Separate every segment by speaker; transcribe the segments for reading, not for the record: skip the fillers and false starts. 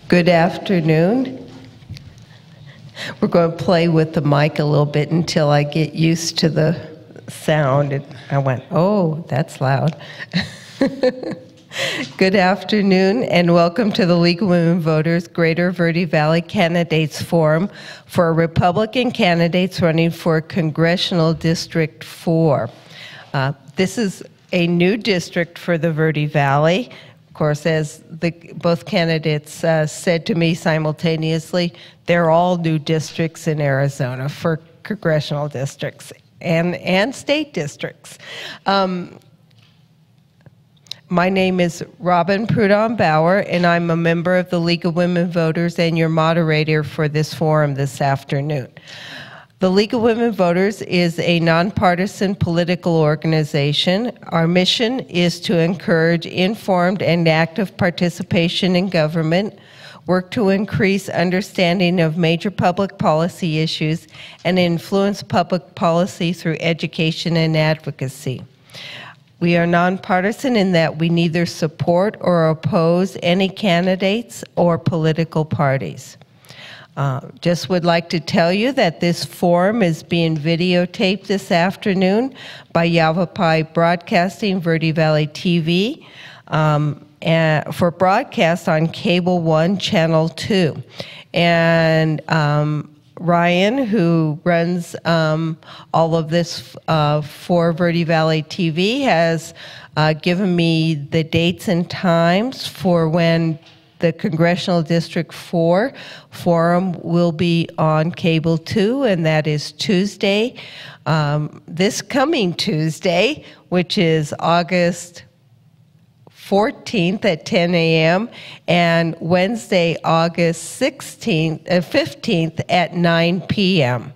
Speaker 1: Good afternoon. We're going to play with the mic a little bit until I get used to the sound. And I went, oh, that's loud. Good afternoon and welcome to the League of Women Voters Greater Verde Valley Candidates Forum for Republican candidates running for Congressional District 4. This is a new district for the Verde Valley. Of course, as both candidates said to me simultaneously, they're all new districts in Arizona for congressional districts and state districts. My name is Robin Prudhomme-Bauer, and I'm a member of the League of Women Voters and your moderator for this forum this afternoon. The League of Women Voters is a nonpartisan political organization. Our mission is to encourage informed and active participation in government, work to increase understanding of major public policy issues, and influence public policy through education and advocacy. We are nonpartisan in that we neither support or oppose any candidates or political parties. Just would like to tell you that this forum is being videotaped this afternoon by Yavapai Broadcasting Verde Valley TV and for broadcast on Cable 1 Channel 2. And Ryan, who runs all of this for Verde Valley TV, has given me the dates and times for when the Congressional District 4 forum will be on Cable 2, and that is Tuesday, this coming Tuesday, which is August 14th at 10 a.m., and Wednesday, August 15th at 9 p.m.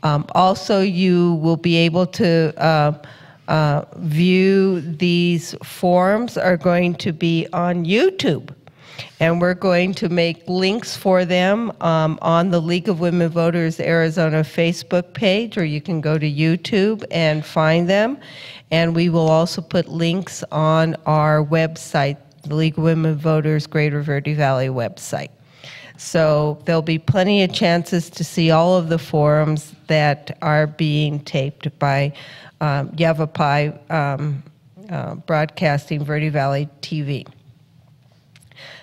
Speaker 1: Also, you will be able to view these forums are going to be on YouTube. And we're going to make links for them on the League of Women Voters Arizona Facebook page, or you can go to YouTube and find them. And we will also put links on our website, the League of Women Voters Greater Verde Valley website. So there'll be plenty of chances to see all of the forums that are being taped by Yavapai Broadcasting Verde Valley TV.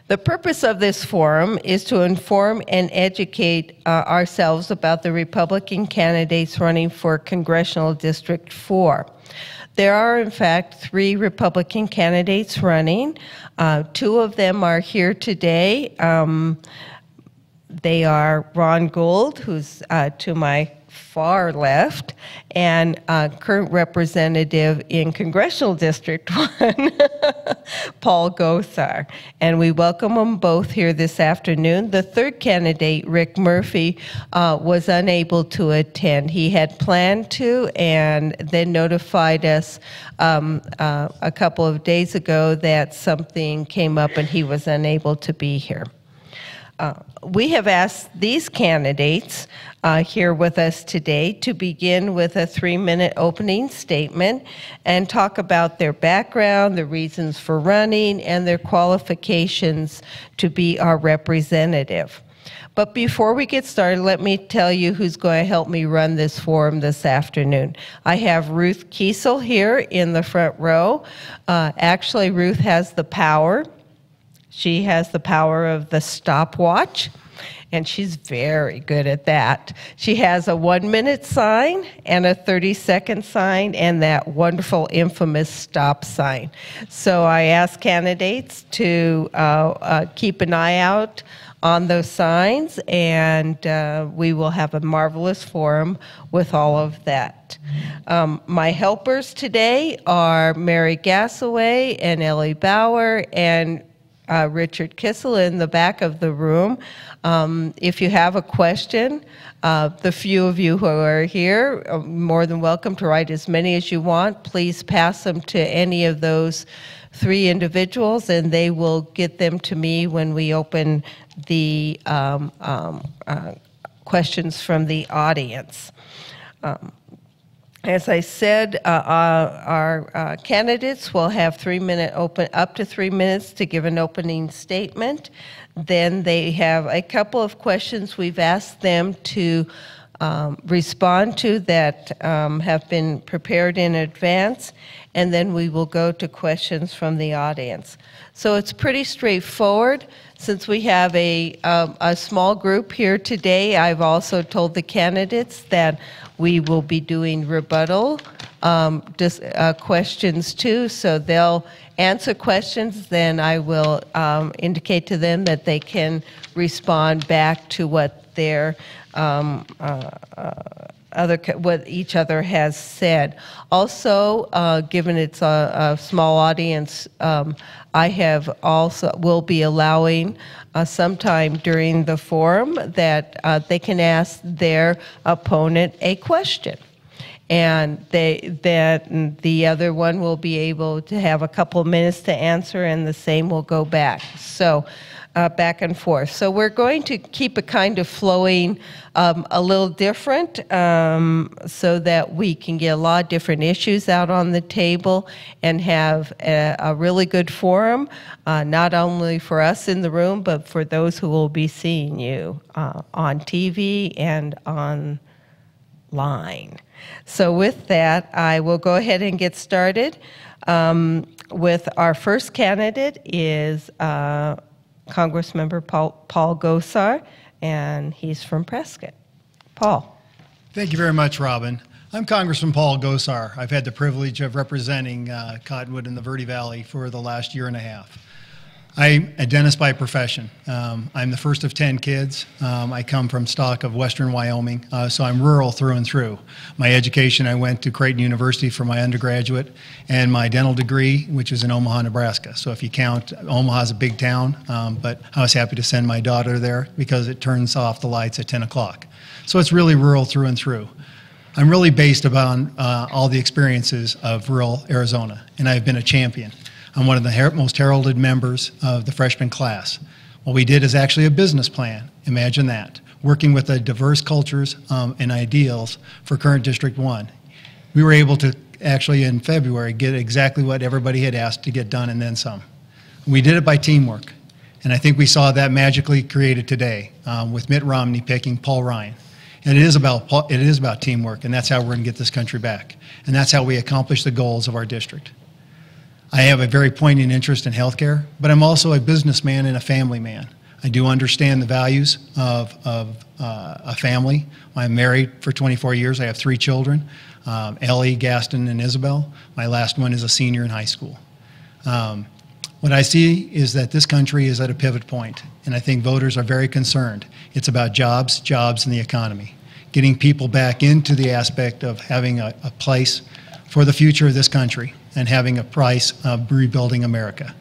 Speaker 1: The purpose of this forum is to inform and educate ourselves about the Republican candidates running for Congressional District 4. There are, in fact, 3 Republican candidates running. 2 of them are here today. They are Ron Gould, who's to my far left, and current representative in Congressional District 1, Paul Gosar. And we welcome them both here this afternoon. The third candidate, Rick Murphy, was unable to attend. He had planned to and then notified us a couple of days ago that something came up and he was unable to be here. We have asked these candidates here with us today to begin with a 3-minute opening statement and talk about their background, the reasons for running, and their qualifications to be our representative. But before we get started, let me tell you who's going to help me run this forum this afternoon. I have Ruth Kiesel here in the front row. Actually, Ruth has the power. She has the power of the stopwatch, and she's very good at that. She has a 1-minute sign and a 30-second sign and that wonderful infamous stop sign. So I ask candidates to keep an eye out on those signs, and we will have a marvelous forum with all of that. My helpers today are Mary Gassaway and Ellie Bauer and Richard Kissel in the back of the room. If you have a question, the few of you who are here are more than welcome to write as many as you want. Please pass them to any of those 3 individuals, and they will get them to me when we open the questions from the audience. As I said, our candidates will have up to 3 minutes to give an opening statement. Then they have a couple of questions we've asked them to respond to that have been prepared in advance, and then we will go to questions from the audience. So it's pretty straightforward. Since we have a small group here today, I've also told the candidates that we will be doing rebuttal questions too, so they'll answer questions, then I will indicate to them that they can respond back to what their what each other has said. Also, given it's a small audience, I will be allowing sometime during the forum that they can ask their opponent a question. And the other one will be able to have a couple of minutes to answer, and the same will go back. So back and forth. So we're going to keep it kind of flowing a little different so that we can get a lot of different issues out on the table and have a really good forum, not only for us in the room, but for those who will be seeing you on TV and online. So with that, I will go ahead and get started with our first candidate is Congressmember Paul Gosar, and he's from Prescott. Paul.
Speaker 2: Thank you very much, Robin. I'm Congressman Paul Gosar. I've had the privilege of representing Cottonwood in the Verde Valley for the last year and a half. I'm a dentist by profession. I'm the first of 10 kids. I come from stock of western Wyoming, so I'm rural through and through. My education, I went to Creighton University for my undergraduate, and my dental degree, which is in Omaha, Nebraska. So if you count, Omaha's a big town, but I was happy to send my daughter there because it turns off the lights at 10 o'clock. So it's really rural through and through. I'm really based upon all the experiences of rural Arizona, and I've been a champion. I'm one of the most heralded members of the freshman class. What we did is actually a business plan. Imagine that. Working with the diverse cultures and ideals for current District 1. We were able to actually in February get exactly what everybody had asked to get done and then some. We did it by teamwork. And I think we saw that magically created today with Mitt Romney picking Paul Ryan. And it is about teamwork, and that's how we're going to get this country back. And that's how we accomplish the goals of our district. I have a very poignant interest in healthcare, but I'm also a businessman and a family man. I do understand the values of a family. I'm married for 24 years. I have 3 children, Ellie, Gaston, and Isabel. My last one is a senior in high school. What I see is that this country is at a pivot point, and I think voters are very concerned. It's about jobs, and the economy. Getting people back into the aspect of having a place for the future of this country and having a price of rebuilding America.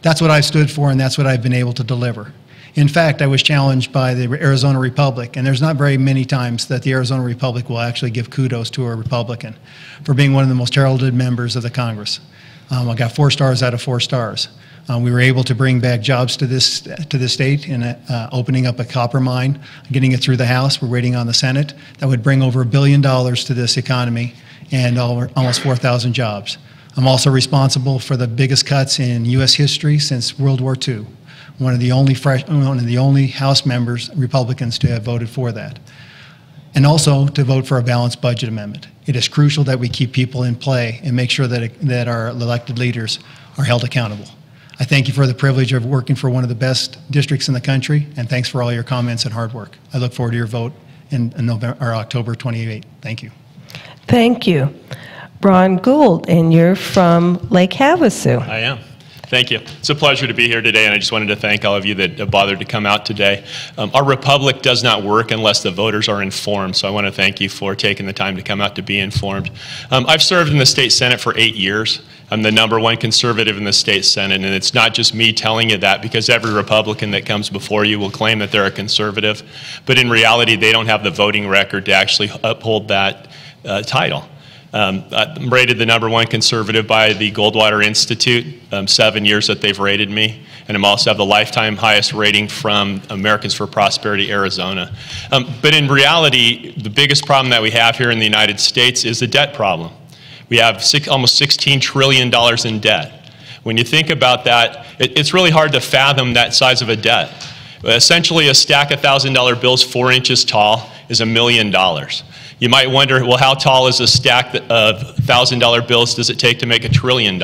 Speaker 2: That's what I've stood for, and that's what I've been able to deliver. In fact, I was challenged by the Arizona Republic, and there's not very many times that the Arizona Republic will actually give kudos to a Republican for being one of the most heralded members of the Congress. I got 4 stars out of 4 stars. We were able to bring back jobs to this state and opening up a copper mine, getting it through the House. We're waiting on the Senate. That would bring over $1 billion to this economy and almost 4,000 jobs. I'm also responsible for the biggest cuts in U.S. history since World War II. One of the only House members, Republicans, to have voted for that. And also to vote for a balanced budget amendment. It is crucial that we keep people in play and make sure that our elected leaders are held accountable. I thank you for the privilege of working for one of the best districts in the country, and thanks for all your comments and hard work. I look forward to your vote in October 28th. Thank you.
Speaker 1: Thank you. Ron Gould, and you're from Lake Havasu.
Speaker 3: I am. Thank you. It's a pleasure to be here today, and I just wanted to thank all of you that bothered to come out today. Our republic does not work unless the voters are informed, so I want to thank you for taking the time to come out to be informed. I've served in the state Senate for 8 years. I'm the #1 conservative in the state Senate, and it's not just me telling you that, because every Republican that comes before you will claim that they're a conservative, but in reality they don't have the voting record to actually uphold that title. I'm rated the #1 conservative by the Goldwater Institute, 7 years that they've rated me. And I'm also have the lifetime highest rating from Americans for Prosperity Arizona. But in reality, the biggest problem that we have here in the United States is the debt problem. We have almost $16 trillion in debt. When you think about that, it's really hard to fathom that size of a debt. Essentially, a stack of $1,000 bills 4 inches tall is $1 million. You might wonder, well, how tall is a stack of $1,000 bills does it take to make $1 trillion?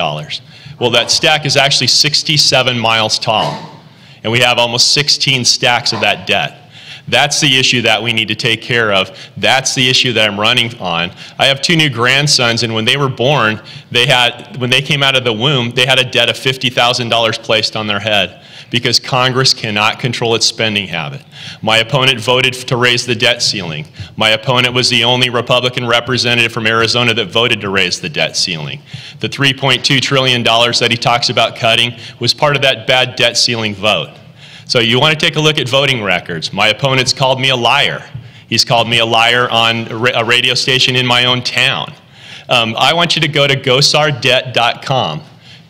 Speaker 3: Well, that stack is actually 67 miles tall, and we have almost 16 stacks of that debt. That's the issue that we need to take care of. That's the issue that I'm running on. I have 2 new grandsons, and when they were born, when they came out of the womb, they had a debt of $50,000 placed on their head because Congress cannot control its spending habit. My opponent voted to raise the debt ceiling. My opponent was the only Republican representative from Arizona that voted to raise the debt ceiling. The $3.2 trillion that he talks about cutting was part of that bad debt ceiling vote. So you want to take a look at voting records. My opponent's called me a liar. He's called me a liar on a radio station in my own town. I want you to go to gosardebt.com.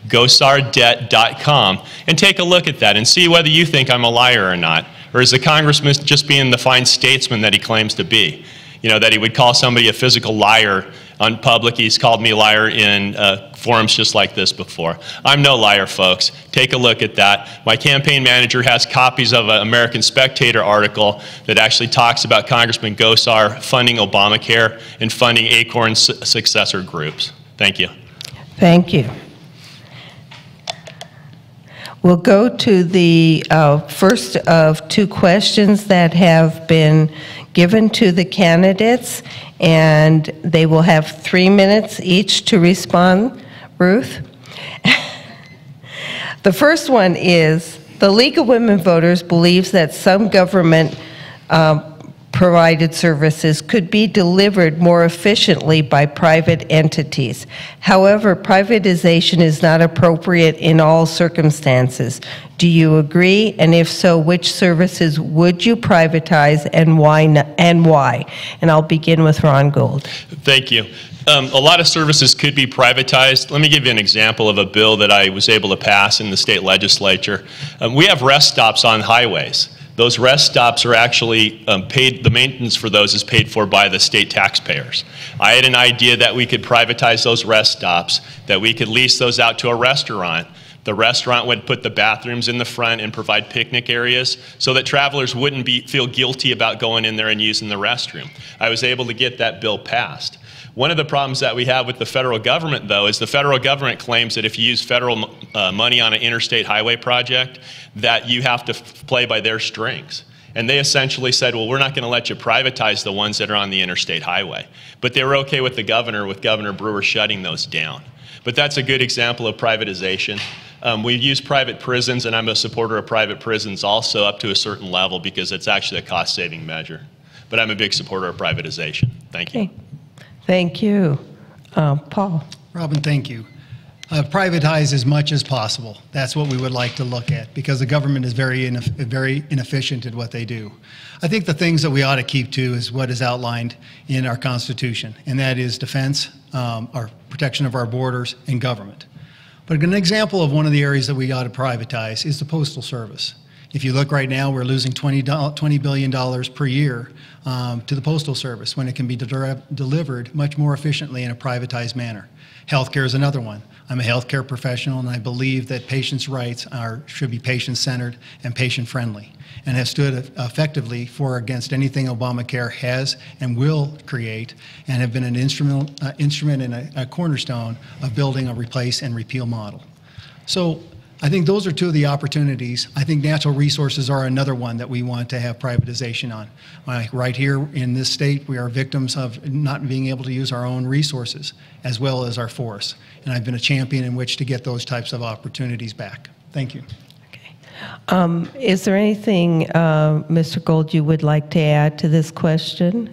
Speaker 3: gosardebt.com and take a look at that and see whether you think I'm a liar or not. Or is the congressman just being the fine statesman that he claims to be? You know, that he would call somebody a physical liar on public. He's called me a liar in forums just like this before. I'm no liar, folks. Take a look at that. My campaign manager has copies of an American Spectator article that actually talks about Congressman Gosar funding Obamacare and funding Acorn's successor groups. Thank you.
Speaker 1: Thank you. We'll go to the first of 2 questions that have been given to the candidates, and they will have 3 minutes each to respond. Ruth? The first one is, the League of Women Voters believes that some government provided services could be delivered more efficiently by private entities. However, privatization is not appropriate in all circumstances. Do you agree? And if so, which services would you privatize and why? And I'll begin with Ron Gould.
Speaker 3: Thank you. A lot of services could be privatized. Let me give you an example of a bill that I was able to pass in the state legislature. We have rest stops on highways. Those rest stops are actually paid, the maintenance for those is paid for by the state taxpayers. I had an idea that we could privatize those rest stops, that we could lease those out to a restaurant. The restaurant would put the bathrooms in the front and provide picnic areas so that travelers wouldn't feel guilty about going in there and using the restroom. I was able to get that bill passed. One of the problems that we have with the federal government, though, is the federal government claims that if you use federal money on an interstate highway project, that you have to play by their strings. And they essentially said, well, we're not going to let you privatize the ones that are on the interstate highway. But they were okay with the governor, with Governor Brewer shutting those down. But that's a good example of privatization. We've used private prisons, and I'm a supporter of private prisons also up to a certain level because it's actually a cost-saving measure. But I'm a big supporter of privatization. Thank you.
Speaker 1: Okay. Thank you. Paul.
Speaker 2: Robin, thank you. Privatize as much as possible. That's what we would like to look at because the government is very inefficient at what they do. I think the things that we ought to keep to is what is outlined in our Constitution, and that is defense, our protection of our borders, and government. But an example of one of the areas that we ought to privatize is the Postal Service. If you look right now, we're losing $20 billion per year to the Postal Service when it can be delivered much more efficiently in a privatized manner. Healthcare is another one. I'm a healthcare professional, and I believe that patients' rights should be patient-centered and patient-friendly, and have stood effectively for against anything Obamacare has and will create, and have been an instrument and a cornerstone of building a replace and repeal model. So I think those are 2 of the opportunities. I think natural resources are another one that we want to have privatization on. Right here in this state, we are victims of not being able to use our own resources as well as our forests. And I've been a champion in which to get those types of opportunities back. Thank you.
Speaker 1: Okay. Is there anything, Mr. Gould, you would like to add to this question?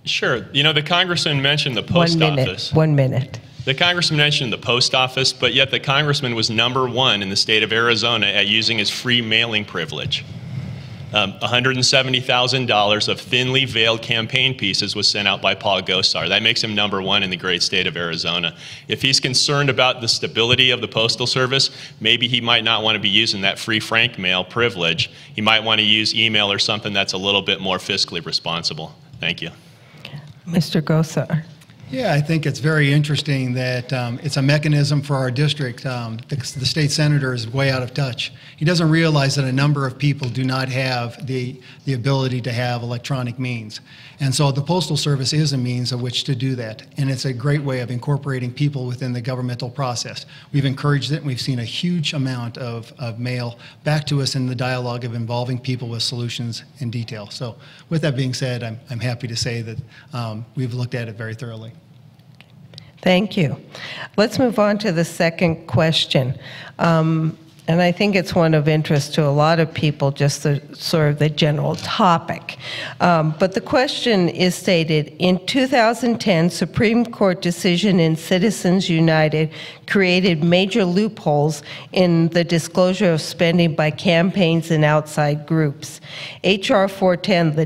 Speaker 3: Sure. You know, the congressman mentioned the post office.
Speaker 1: 1 minute.
Speaker 3: The congressman mentioned the post office, but yet the congressman was #1 in the state of Arizona at using his free mailing privilege. $170,000 of thinly veiled campaign pieces was sent out by Paul Gosar. That makes him #1 in the great state of Arizona. If he's concerned about the stability of the Postal Service, maybe he might not want to be using that free frank mail privilege. He might want to use email or something that's a little bit more fiscally responsible. Thank you.
Speaker 1: Mr. Gosar.
Speaker 2: Yeah, I think it's very interesting that it's a mechanism for our district. The state senator is way out of touch. He doesn't realize that a number of people do not have the ability to have electronic means. And so the Postal Service is a means of which to do that. And it's a great way of incorporating people within the governmental process. We've encouraged it, and we've seen a huge amount of mail back to us in the dialogue of involving people with solutions in detail. So with that being said, I'm happy to say that we've looked at it very thoroughly.
Speaker 1: Thank you. Let's move on to the second question. And I think it's one of interest to a lot of people, just the sort of the general topic. But the question is stated, in 2010, Supreme Court decision in Citizens United created major loopholes in the disclosure of spending by campaigns and outside groups. H.R. 410, the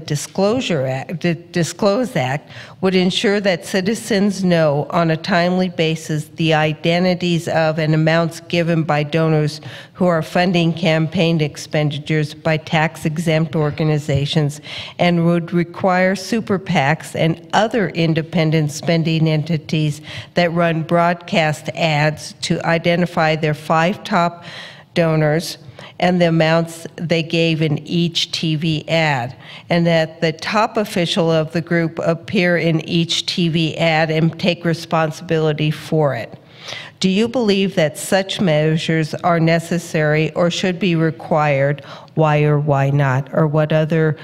Speaker 1: Disclose Act, would ensure that citizens know on a timely basis the identities of and amounts given by donors who are funding campaign expenditures by tax-exempt organizations, and would require super PACs and other independent spending entities that run broadcast ads to identify their 5 top donors and the amounts they gave in each TV ad, and that the top official of the group appear in each TV ad and take responsibility for it. Do you believe that such measures are necessary or should be required? Why or why not? Or what other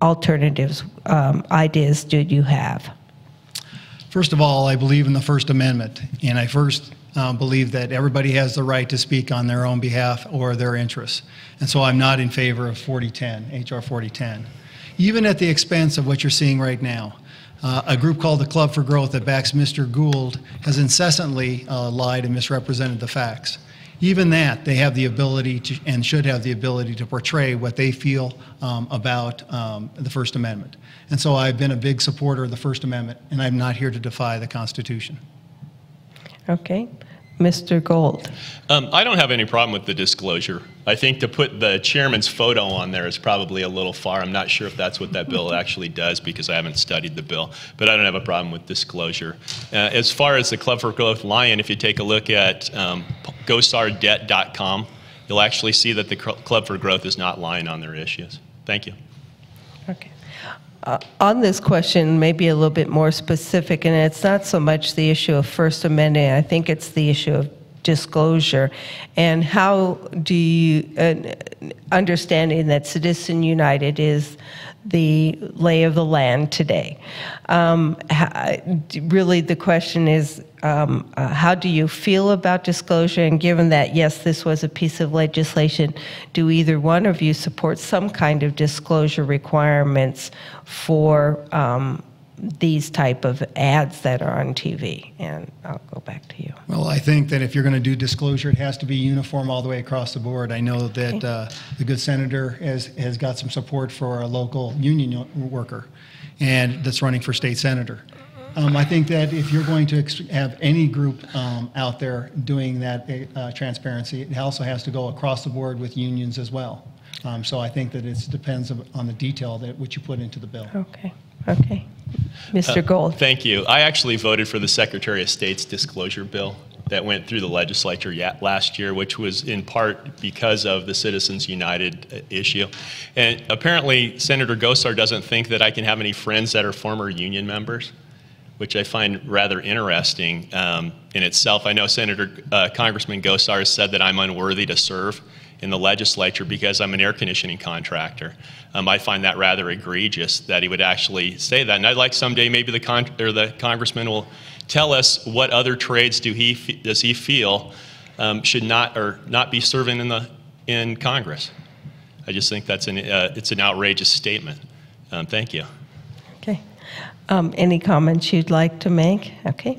Speaker 1: alternatives, ideas do you have?
Speaker 2: First of all, I believe in the First Amendment, and I first believe that everybody has the right to speak on their own behalf or their interests. And so I'm not in favor of 4010, HR 4010. Even at the expense of what you're seeing right now. A group called the Club for Growth that backs Mr. Gould has incessantly lied and misrepresented the facts. Even that, they have the ability to, and should have the ability to portray what they feel about the First Amendment. And so I've been a big supporter of the First Amendment, and I'm not here to defy the Constitution.
Speaker 1: Okay. Mr. Gould.
Speaker 3: I don't have any problem with the disclosure. I think to put the chairman's photo on there is probably a little far. I'm not sure if that's what that bill actually does because I haven't studied the bill, but I don't have a problem with disclosure. As far as the Club for Growth lion, if you take a look at gosardebt.com, you'll actually see that the Club for Growth is not lying on their issues. Thank you.
Speaker 1: Okay. On this question, maybe a little bit more specific, and it's not so much the issue of First Amendment, I think it's the issue of disclosure. And how do you, understanding that Citizens United is the lay of the land today, really the question is, how do you feel about disclosure? And given that, yes, this was a piece of legislation, do either one of you support some kind of disclosure requirements for these type of ads that are on TV? And I'll go back to you.
Speaker 2: Well, I think that if you're going to do disclosure, it has to be uniform all the way across the board. I know that the good senator has got some support for a local union worker, and that's running for state senator. I think that if you're going to have any group out there doing that transparency, it also has to go across the board with unions as well. So I think that it depends on the detail that which you put into the bill.
Speaker 1: Okay. Okay. Mr. Gould.
Speaker 3: Thank you. I actually voted for the Secretary of State's disclosure bill that went through the legislature last year, which was in part because of the Citizens United issue. And apparently Senator Gosar doesn't think that I can have any friends that are former union members, which I find rather interesting in itself. I know Congressman Gosar has said that I'm unworthy to serve in the legislature because I'm an air conditioning contractor. I find that rather egregious that he would actually say that. And I'd like someday maybe the congressman will tell us what other trades does he feel should not be serving in Congress. I just think that's it's an outrageous statement. Thank you.
Speaker 1: Okay. Any comments you'd like to make? Okay.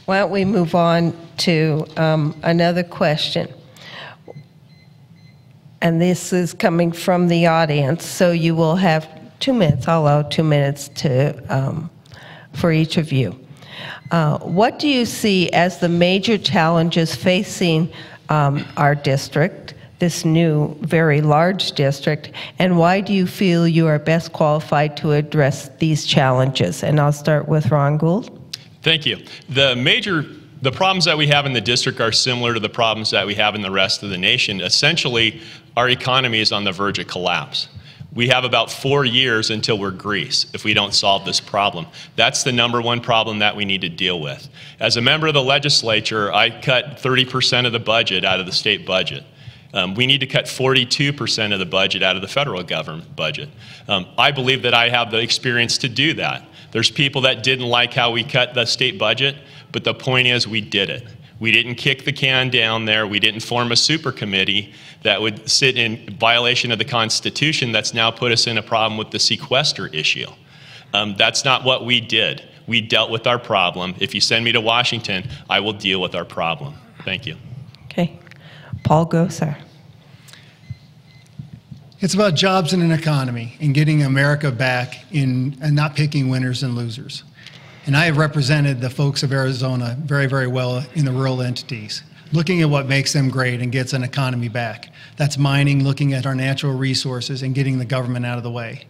Speaker 1: Why don't we move on to another question? and this is coming from the audience, so you will have 2 minutes. I'll allow 2 minutes for each of you. What do you see as the major challenges facing our district, this new, very large district, and why do you feel you are best qualified to address these challenges? And I'll start with Ron Gould.
Speaker 3: Thank you. The problems that we have in the district are similar to the problems that we have in the rest of the nation. Essentially, our economy is on the verge of collapse. We have about 4 years until we're Greece if we don't solve this problem. That's the #1 problem that we need to deal with. As a member of the legislature, I cut 30% of the budget out of the state budget. We need to cut 42% of the budget out of the federal government budget. I believe that I have the experience to do that. There's people that didn't like how we cut the state budget, but the point is we did it. We didn't kick the can down there. We didn't form a super committee that would sit in violation of the Constitution that's now put us in a problem with the sequester issue. That's not what we did. We dealt with our problem. If you send me to Washington, I will deal with our problem. Thank you.
Speaker 1: Okay. Paul Gosar.
Speaker 2: It's about jobs and an economy and getting America back and not picking winners and losers. And I have represented the folks of Arizona very, very well in the rural entities, looking at what makes them great and gets an economy back. That's mining, looking at our natural resources, and getting the government out of the way.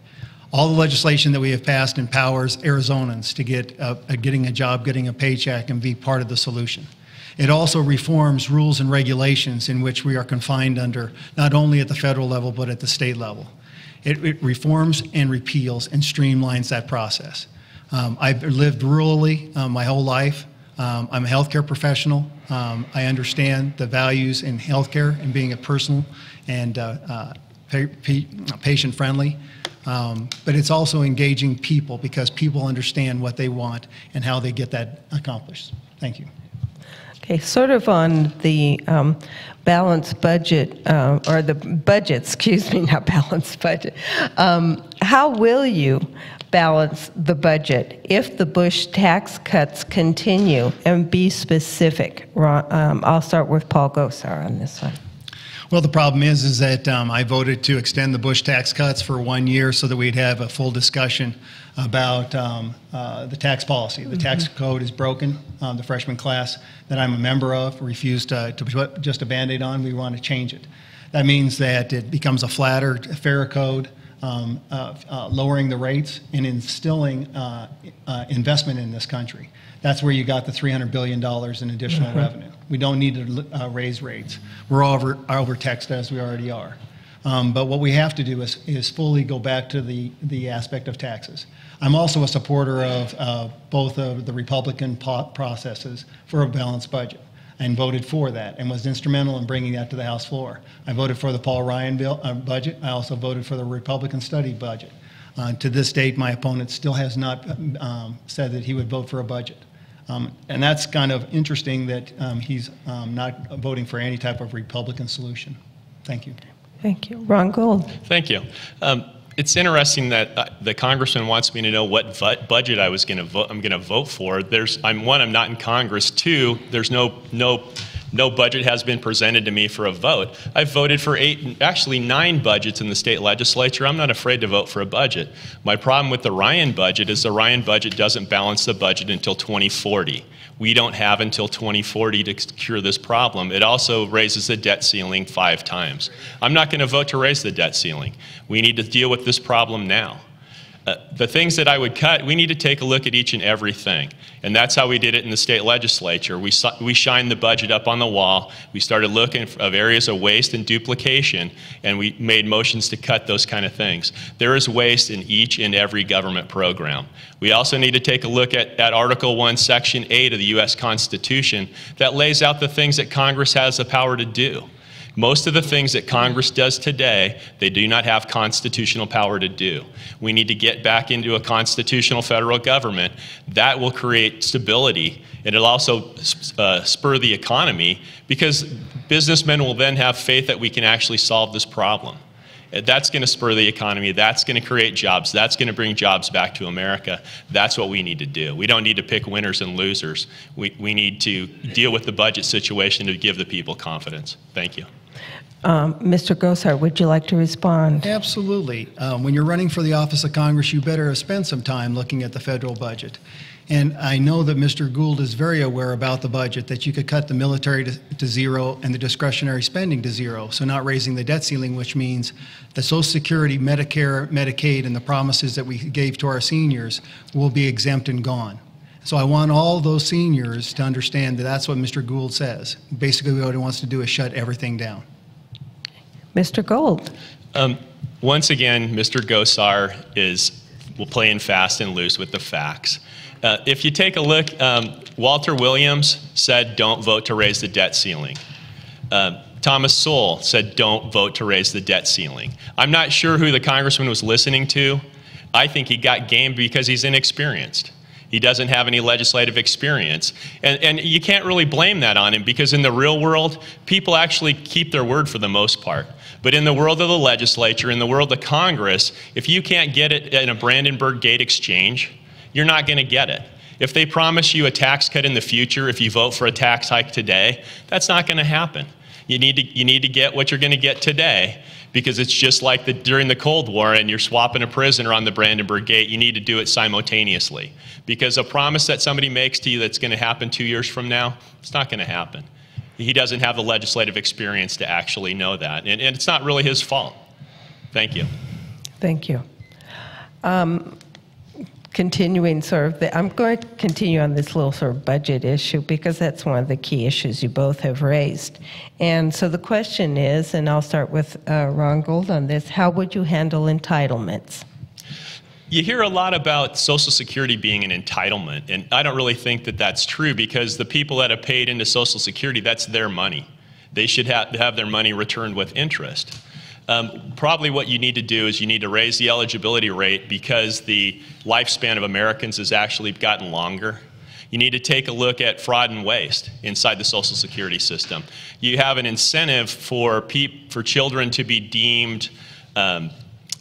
Speaker 2: All the legislation that we have passed empowers Arizonans to get getting a job, getting a paycheck, and be part of the solution. It also reforms rules and regulations in which we are confined under, not only at the federal level, but at the state level. It reforms and repeals and streamlines that process. I've lived rurally my whole life. I'm a healthcare professional. I understand the values in healthcare and being a personal and patient-friendly. But it's also engaging people because people understand what they want and how they get that accomplished. Thank you.
Speaker 1: Okay, sort of on the balanced budget, or the budget, excuse me, not balanced budget. How will you balance the budget if the Bush tax cuts continue? And be specific. I'll start with Paul Gosar on this one.
Speaker 2: Well, the problem is that I voted to extend the Bush tax cuts for 1 year so that we'd have a full discussion about the tax policy. The tax code is broken. The freshman class that I'm a member of refused to put just a Band-Aid on. We want to change it. That means that it becomes a flatter, fairer code, lowering the rates and instilling investment in this country. That's where you got the $300 billion in additional revenue. We don't need to raise rates. We're overtaxed as we already are. But what we have to do is fully go back to the aspect of taxes. I'm also a supporter of both of the Republican processes for a balanced budget and voted for that and was instrumental in bringing that to the House floor. I voted for the Paul Ryan budget. I also voted for the Republican study budget. To this date, my opponent still has not said that he would vote for a budget. And that's kind of interesting that he's not voting for any type of Republican solution. Thank you.
Speaker 1: Thank you. Ron Gould.
Speaker 3: Thank you. It's interesting that the congressman wants me to know what budget I was going to vote. I'm going to vote for. I'm not in Congress. 2, there's no budget has been presented to me for a vote. I've voted for 9 budgets in the state legislature. I'm not afraid to vote for a budget. My problem with the Ryan budget is the Ryan budget doesn't balance the budget until 2040. We don't have until 2040 to cure this problem. It also raises the debt ceiling 5 times. I'm not going to vote to raise the debt ceiling. We need to deal with this problem now. The things that I would cut, we need to take a look at each and everything. And that's how we did it in the state legislature. We shined the budget up on the wall. We started looking at areas of waste and duplication, and we made motions to cut those kind of things. There is waste in each and every government program. We also need to take a look at Article 1, Section 8 of the U.S. Constitution that lays out the things that Congress has the power to do. Most of the things that Congress does today, they do not have constitutional power to do. We need to get back into a constitutional federal government. That will create stability, and it'll also spur the economy because businessmen will then have faith that we can actually solve this problem. That's going to spur the economy. That's going to create jobs. That's going to bring jobs back to America. That's what we need to do. We don't need to pick winners and losers. We need to deal with the budget situation to give the people confidence. Thank you.
Speaker 1: Mr. Gosar, would you like to respond?
Speaker 2: Absolutely. When you're running for the office of Congress, you better spend some time looking at the federal budget. And I know that Mr. Gould is very aware about the budget, that you could cut the military to zero and the discretionary spending to zero, so not raising the debt ceiling, which means the Social Security, Medicare, Medicaid, and the promises that we gave to our seniors will be exempt and gone. So I want all those seniors to understand that that's what Mr. Gould says. Basically, what he wants to do is shut everything down.
Speaker 1: Mr. Gould.
Speaker 3: Once again, Mr. Gosar is playing fast and loose with the facts. If you take a look, Walter Williams said don't vote to raise the debt ceiling. Thomas Sowell said don't vote to raise the debt ceiling. I'm not sure who the congressman was listening to. I think he got gamed because he's inexperienced. He doesn't have any legislative experience. And you can't really blame that on him, because in the real world, people actually keep their word for the most part. But in the world of the legislature, in the world of Congress, if you can't get it in a Brandenburg Gate exchange, you're not going to get it. If they promise you a tax cut in the future, if you vote for a tax hike today, that's not going to happen. You need to get what you're going to get today, because it's just like during the Cold War and you're swapping a prisoner on the Brandenburg Gate. You need to do it simultaneously, because a promise that somebody makes to you that's going to happen 2 years from now, it's not going to happen. He doesn't have the legislative experience to actually know that, and it's not really his fault. Thank you.
Speaker 1: Thank you. Continuing I'm going to continue on this little sort of budget issue, because that's one of the key issues you both have raised. And so the question is, and I'll start with Ron Gould on this, how would you handle entitlements?
Speaker 3: You hear a lot about Social Security being an entitlement, and I don't really think that that's true, because the people that have paid into Social Security, that's their money. They should have their money returned with interest. Probably what you need to do is you need to raise the eligibility rate, because the lifespan of Americans has actually gotten longer. You need to take a look at fraud and waste inside the Social Security system. You have an incentive for children to be deemed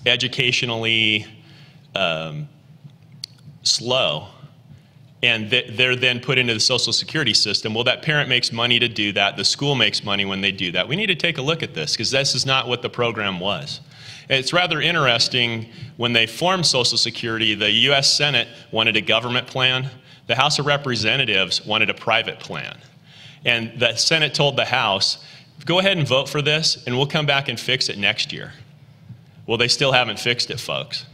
Speaker 3: educationally slow, and they're then put into the Social Security system. Well, that parent makes money to do that. The school makes money when they do that. We need to take a look at this, because this is not what the program was. It's rather interesting, when they formed Social Security, the U.S. Senate wanted a government plan. The House of Representatives wanted a private plan. And the Senate told the House, go ahead and vote for this, and we'll come back and fix it next year. Well, they still haven't fixed it, folks.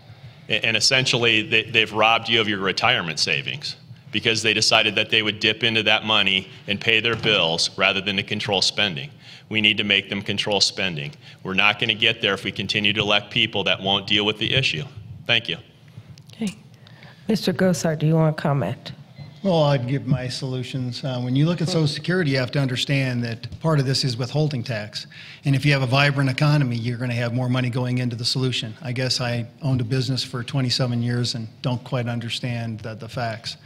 Speaker 3: And essentially, they've robbed you of your retirement savings, because they decided that they would dip into that money and pay their bills rather than to control spending. We need to make them control spending. We're not going to get there if we continue to elect people that won't deal with the issue. Thank you.
Speaker 1: Okay. Mr. Gosar, do you want to comment?
Speaker 2: Well, I'd give my solutions. When you look at Social Security, you have to understand that part of this is withholding tax. And if you have a vibrant economy, you're going to have more money going into the solution. I guess I owned a business for 27 years and don't quite understand the facts.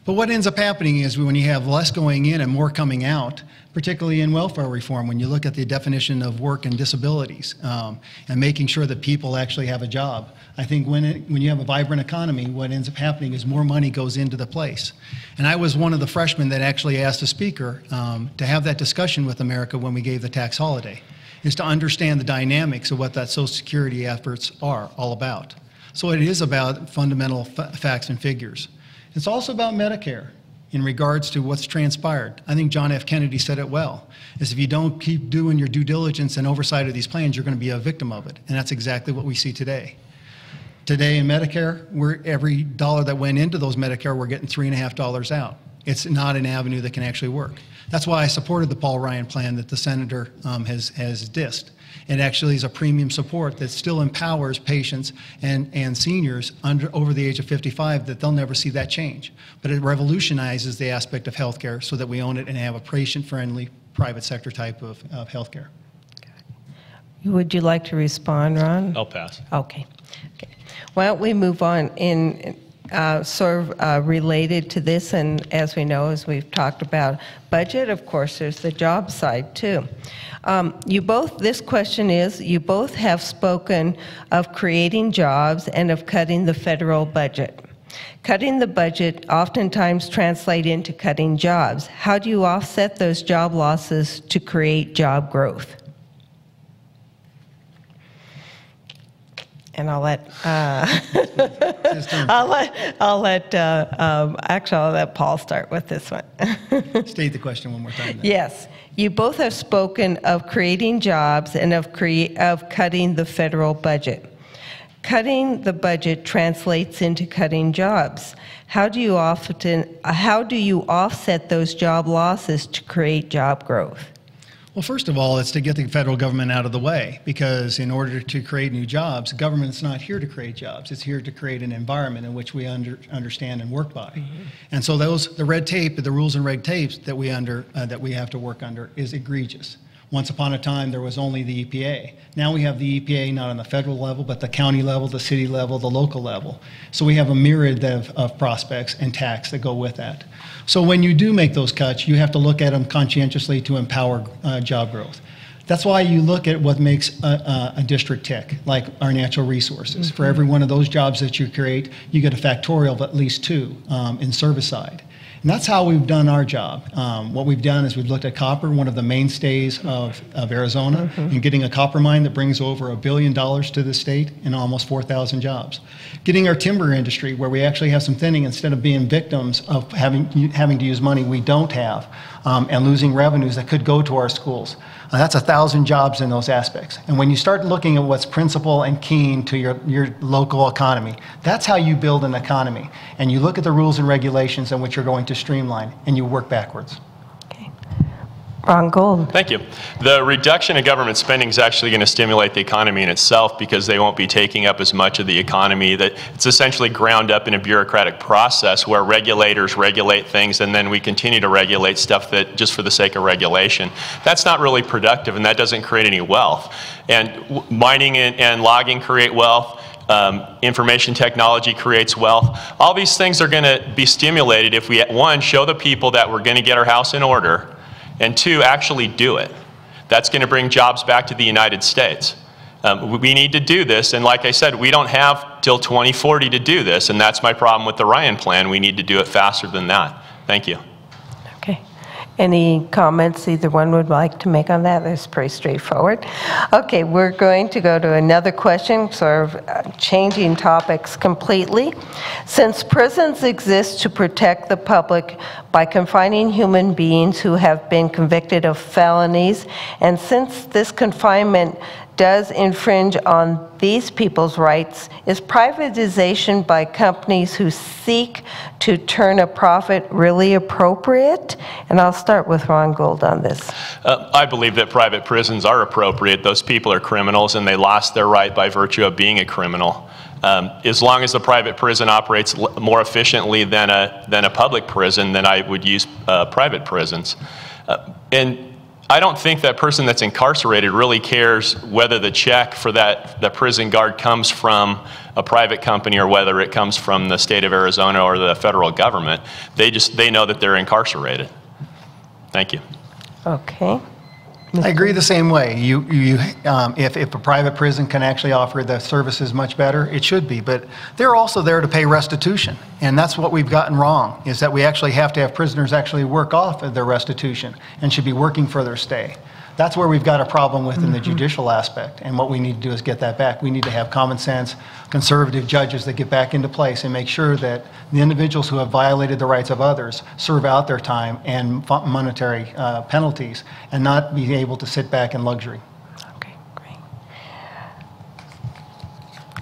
Speaker 2: But what ends up happening is, when you have less going in and more coming out, particularly in welfare reform, when you look at the definition of work and disabilities, and making sure that people actually have a job, I think when you have a vibrant economy, what ends up happening is more money goes into the place. And I was one of the freshmen that actually asked the Speaker to have that discussion with America when we gave the tax holiday, is to understand the dynamics of what that Social Security efforts are all about. So it is about fundamental facts and figures. It's also about Medicare in regards to what's transpired. I think John F. Kennedy said it well, is if you don't keep doing your due diligence and oversight of these plans, you're going to be a victim of it. And that's exactly what we see today. Today in Medicare, every dollar that went into those Medicare, we're getting $3.50 out. It's not an avenue that can actually work. That's why I supported the Paul Ryan plan that the senator has Dist. It actually is a premium support that still empowers patients and seniors over the age of 55, that they'll never see that change. But it revolutionizes the aspect of healthcare so that we own it and have a patient-friendly private sector type of healthcare.
Speaker 1: Would you like to respond, Ron?
Speaker 3: I'll pass.
Speaker 1: Okay. Why don't we move on in related to this, and as we know, as we've talked about budget, of course, there's the job side too. This question is, you both have spoken of creating jobs and of cutting the federal budget. Cutting the budget oftentimes translate into cutting jobs. How do you offset those job losses to create job growth? And I'll let,
Speaker 2: His turn.
Speaker 1: actually, I'll let Paul start with this one.
Speaker 2: State the question one more time. Then.
Speaker 1: Yes, you both have spoken of creating jobs and of cutting the federal budget. Cutting the budget translates into cutting jobs. How do you offset those job losses to create job growth?
Speaker 2: Well, first of all, it's to get the federal government out of the way, because in order to create new jobs, government's not here to create jobs. It's here to create an environment in which we understand and work by. Mm-hmm. And so the red tape, the rules and red tapes that we have to work under is egregious. Once upon a time, there was only the EPA. Now we have the EPA not on the federal level, but the county level, the city level, the local level. So we have a myriad of prospects and tax that go with that. So when you do make those cuts, you have to look at them conscientiously to empower job growth. That's why you look at what makes a district tick, like our natural resources. Mm-hmm. For every one of those jobs that you create, you get a factorial of at least 2 in service side. And that's how we've done our job. What we've done is we've looked at copper, one of the mainstays of Arizona, mm-hmm. and getting a copper mine that brings over $1 billion to the state and almost 4,000 jobs. Getting our timber industry, where we actually have some thinning instead of being victims of having to use money we don't have, and losing revenues that could go to our schools. That's 1,000 jobs in those aspects. And when you start looking at what's principal and keen to your local economy, that's how you build an economy. And you look at the rules and regulations in which you're going to streamline, and you work backwards.
Speaker 1: Okay. Ron Gould.
Speaker 3: Thank you. The reduction in government spending is actually going to stimulate the economy in itself, because they won't be taking up as much of the economy. That it's essentially ground up in a bureaucratic process where regulators regulate things, and then we continue to regulate stuff that just for the sake of regulation. That's not really productive, and that doesn't create any wealth. And mining and logging create wealth. Information technology creates wealth. All these things are going to be stimulated if we, 1, show the people that we're going to get our house in order, and 2, actually do it. That's going to bring jobs back to the United States. We need to do this, and like I said, we don't have till 2040 to do this, and that's my problem with the Ryan plan. We need to do it faster than that. Thank you.
Speaker 1: Okay. Any comments either one would like to make on that? That's pretty straightforward. Okay, we're going to go to another question, sort of changing topics completely. Since prisons exist to protect the public by confining human beings who have been convicted of felonies, and since this confinement does infringe on these people's rights, is privatization by companies who seek to turn a profit really appropriate? And I'll start with Ron Gould on this.
Speaker 3: I believe that private prisons are appropriate. Those people are criminals, and they lost their right by virtue of being a criminal. As long as the private prison operates more efficiently than a public prison, then I would use private prisons. And I don't think that person that's incarcerated really cares whether the check for the prison guard comes from a private company or whether it comes from the state of Arizona or the federal government. They know that they're incarcerated. Thank you.
Speaker 1: Okay.
Speaker 2: I agree the same way. If a private prison can actually offer the services much better, it should be. But they're also there to pay restitution. And that's what we've gotten wrong, is that we actually have to have prisoners actually work off of their restitution and should be working for their stay. That's where we've got a problem with in the judicial aspect. And what we need to do is get that back. We need to have common sense, conservative judges that get back into place and make sure that the individuals who have violated the rights of others serve out their time and monetary penalties and not be able to sit back in luxury.
Speaker 1: Okay, great.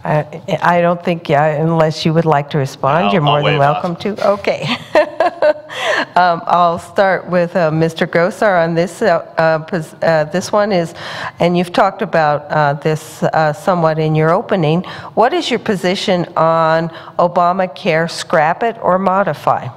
Speaker 1: I don't think, unless you would like to respond, you're more than welcome to. Okay. I'll start with Mr. Gosar on this. This one is, and you've talked about this somewhat in your opening. What is your position on Obamacare? Scrap it or modify?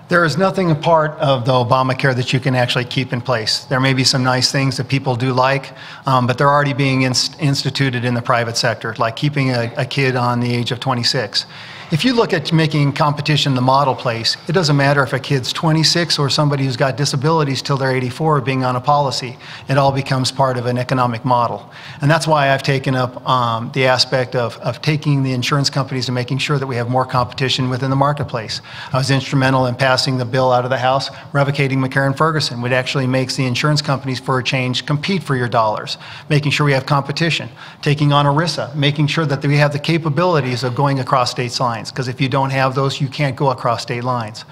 Speaker 2: There is nothing a part of the Obamacare that you can actually keep in place. There may be some nice things that people do like, but they're already being instituted in the private sector, like keeping a kid on the age of 26. If you look at making competition the model place, it doesn't matter if a kid's 26 or somebody who's got disabilities till they're 84 being on a policy. It all becomes part of an economic model. And that's why I've taken up the aspect of taking the insurance companies and making sure that we have more competition within the marketplace. I was instrumental in passing passing the bill out of the House, revocating McCarran-Ferguson, which actually makes the insurance companies for a change compete for your dollars, making sure we have competition, taking on ERISA, making sure that we have the capabilities of going across state lines, because if you don't have those, you can't go across state lines.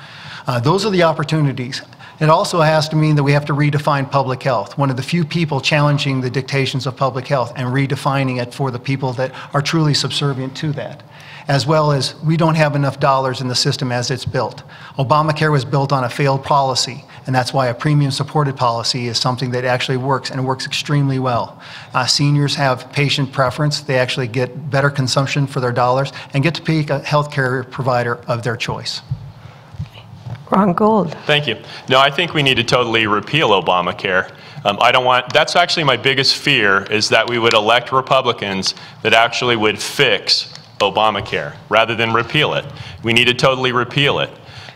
Speaker 2: Those are the opportunities. It also has to mean that we have to redefine public health. One of the few people challenging the dictations of public health and redefining it for the people that are truly subservient to that. As well as we don't have enough dollars in the system as it's built. Obamacare was built on a failed policy, and that's why a premium supported policy is something that actually works, and it works extremely well. Seniors have patient preference. They actually get better consumption for their dollars and get to pick a health care provider of their choice.
Speaker 1: Ron Gould.
Speaker 3: Thank you. No, I think we need to totally repeal Obamacare. That's actually my biggest fear, is that we would elect Republicans that actually would fix Obamacare rather than repeal it. We need to totally repeal it.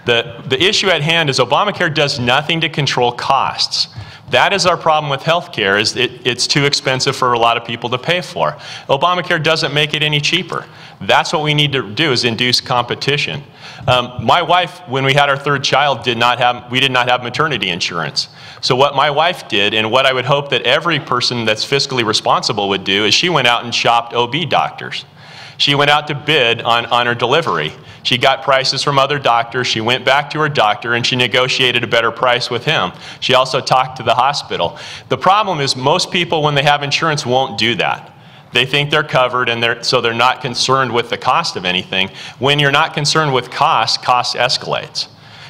Speaker 3: The issue at hand is Obamacare does nothing to control costs. That is our problem with healthcare, is it's too expensive for a lot of people to pay for. Obamacare doesn't make it any cheaper. That's what we need to do, is induce competition. My wife, when we had our third child, we did not have maternity insurance. So what my wife did, and what I would hope that every person that's fiscally responsible would do, is she went out and shopped OB doctors. She went out to bid on her delivery. She got prices from other doctors. She went back to her doctor and she negotiated a better price with him. She also talked to the hospital. The problem is most people, when they have insurance, won't do that. They think they're covered, and so they're not concerned with the cost of anything. When you're not concerned with cost escalates.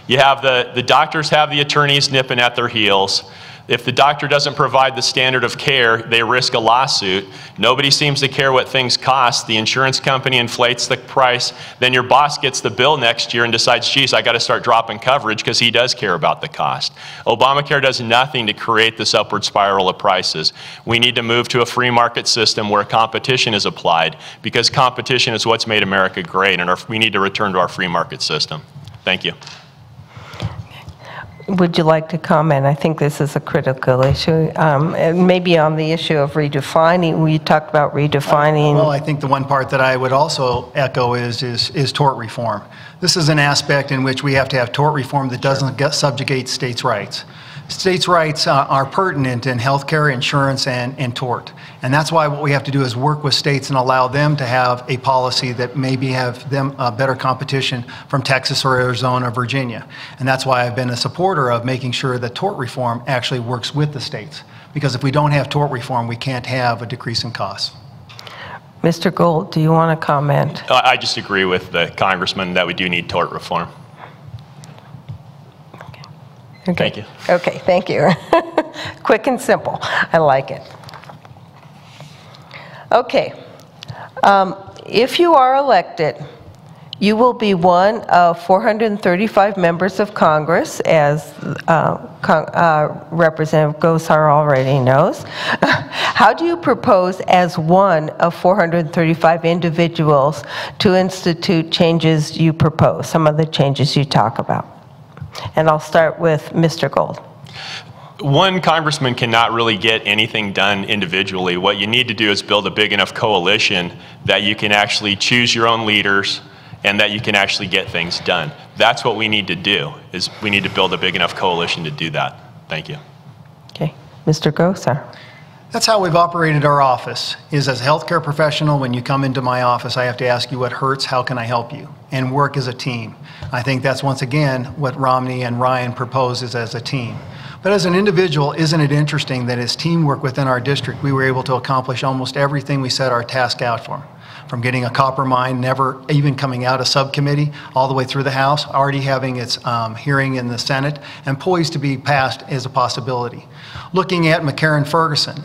Speaker 3: You have the doctors have the attorneys nipping at their heels. If the doctor doesn't provide the standard of care, they risk a lawsuit. Nobody seems to care what things cost. The insurance company inflates the price. Then your boss gets the bill next year and decides, geez, I got to start dropping coverage, because he does care about the cost. Obamacare does nothing to create this upward spiral of prices. We need to move to a free market system where competition is applied, because competition is what's made America great, and we need to return to our free market system. Thank you.
Speaker 1: Would you like to comment? I think this is a critical issue. And maybe on the issue of redefining, we talked about redefining.
Speaker 2: Well, I think the one part that I would also echo is tort reform. This is an aspect in which we have to have tort reform that doesn't subjugate states' rights. States' rights are pertinent in healthcare, insurance, and tort. And that's why what we have to do is work with states and allow them to have a policy that maybe have them better competition from Texas or Arizona or Virginia. And that's why I've been a supporter of making sure that tort reform actually works with the states. Because if we don't have tort reform, we can't have a decrease in costs.
Speaker 1: Mr. Gould, do you want to comment?
Speaker 3: I just agree with the congressman that we do need tort reform.
Speaker 1: Okay.
Speaker 3: Thank you.
Speaker 1: Okay, thank you. Quick and simple. I like it. Okay. If you are elected, you will be one of 435 members of Congress, as Representative Gosar already knows. How do you propose, as one of 435 individuals, to institute changes you propose, some of the changes you talk about? And I'll start with Mr. Gould.
Speaker 3: One congressman cannot really get anything done individually. What you need to do is build a big enough coalition that you can actually choose your own leaders and that you can actually get things done. That's what we need to do, is we need to build a big enough coalition to do that. Thank you.
Speaker 1: Okay. Mr. Gosar.
Speaker 2: That's how we've operated our office, is as a healthcare professional, when you come into my office, I have to ask you what hurts, how can I help you, and work as a team. I think that's, once again, what Romney and Ryan proposes as a team. But as an individual, isn't it interesting that as teamwork within our district, we were able to accomplish almost everything we set our task out for? From getting a copper mine, never even coming out of subcommittee, all the way through the House, already having its hearing in the Senate, and poised to be passed as a possibility. Looking at McCarran-Ferguson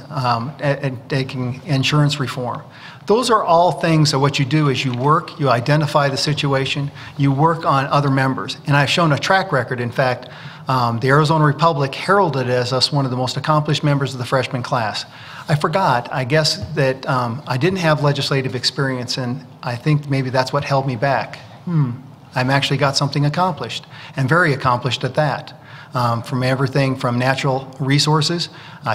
Speaker 2: and taking insurance reform. Those are all things that what you do is you work, you identify the situation, you work on other members. And I've shown a track record. In fact, the Arizona Republic heralded as us one of the most accomplished members of the freshman class. I forgot, I guess, that I didn't have legislative experience, and I think maybe that's what held me back. I've actually got something accomplished, and very accomplished at that. From everything from natural resources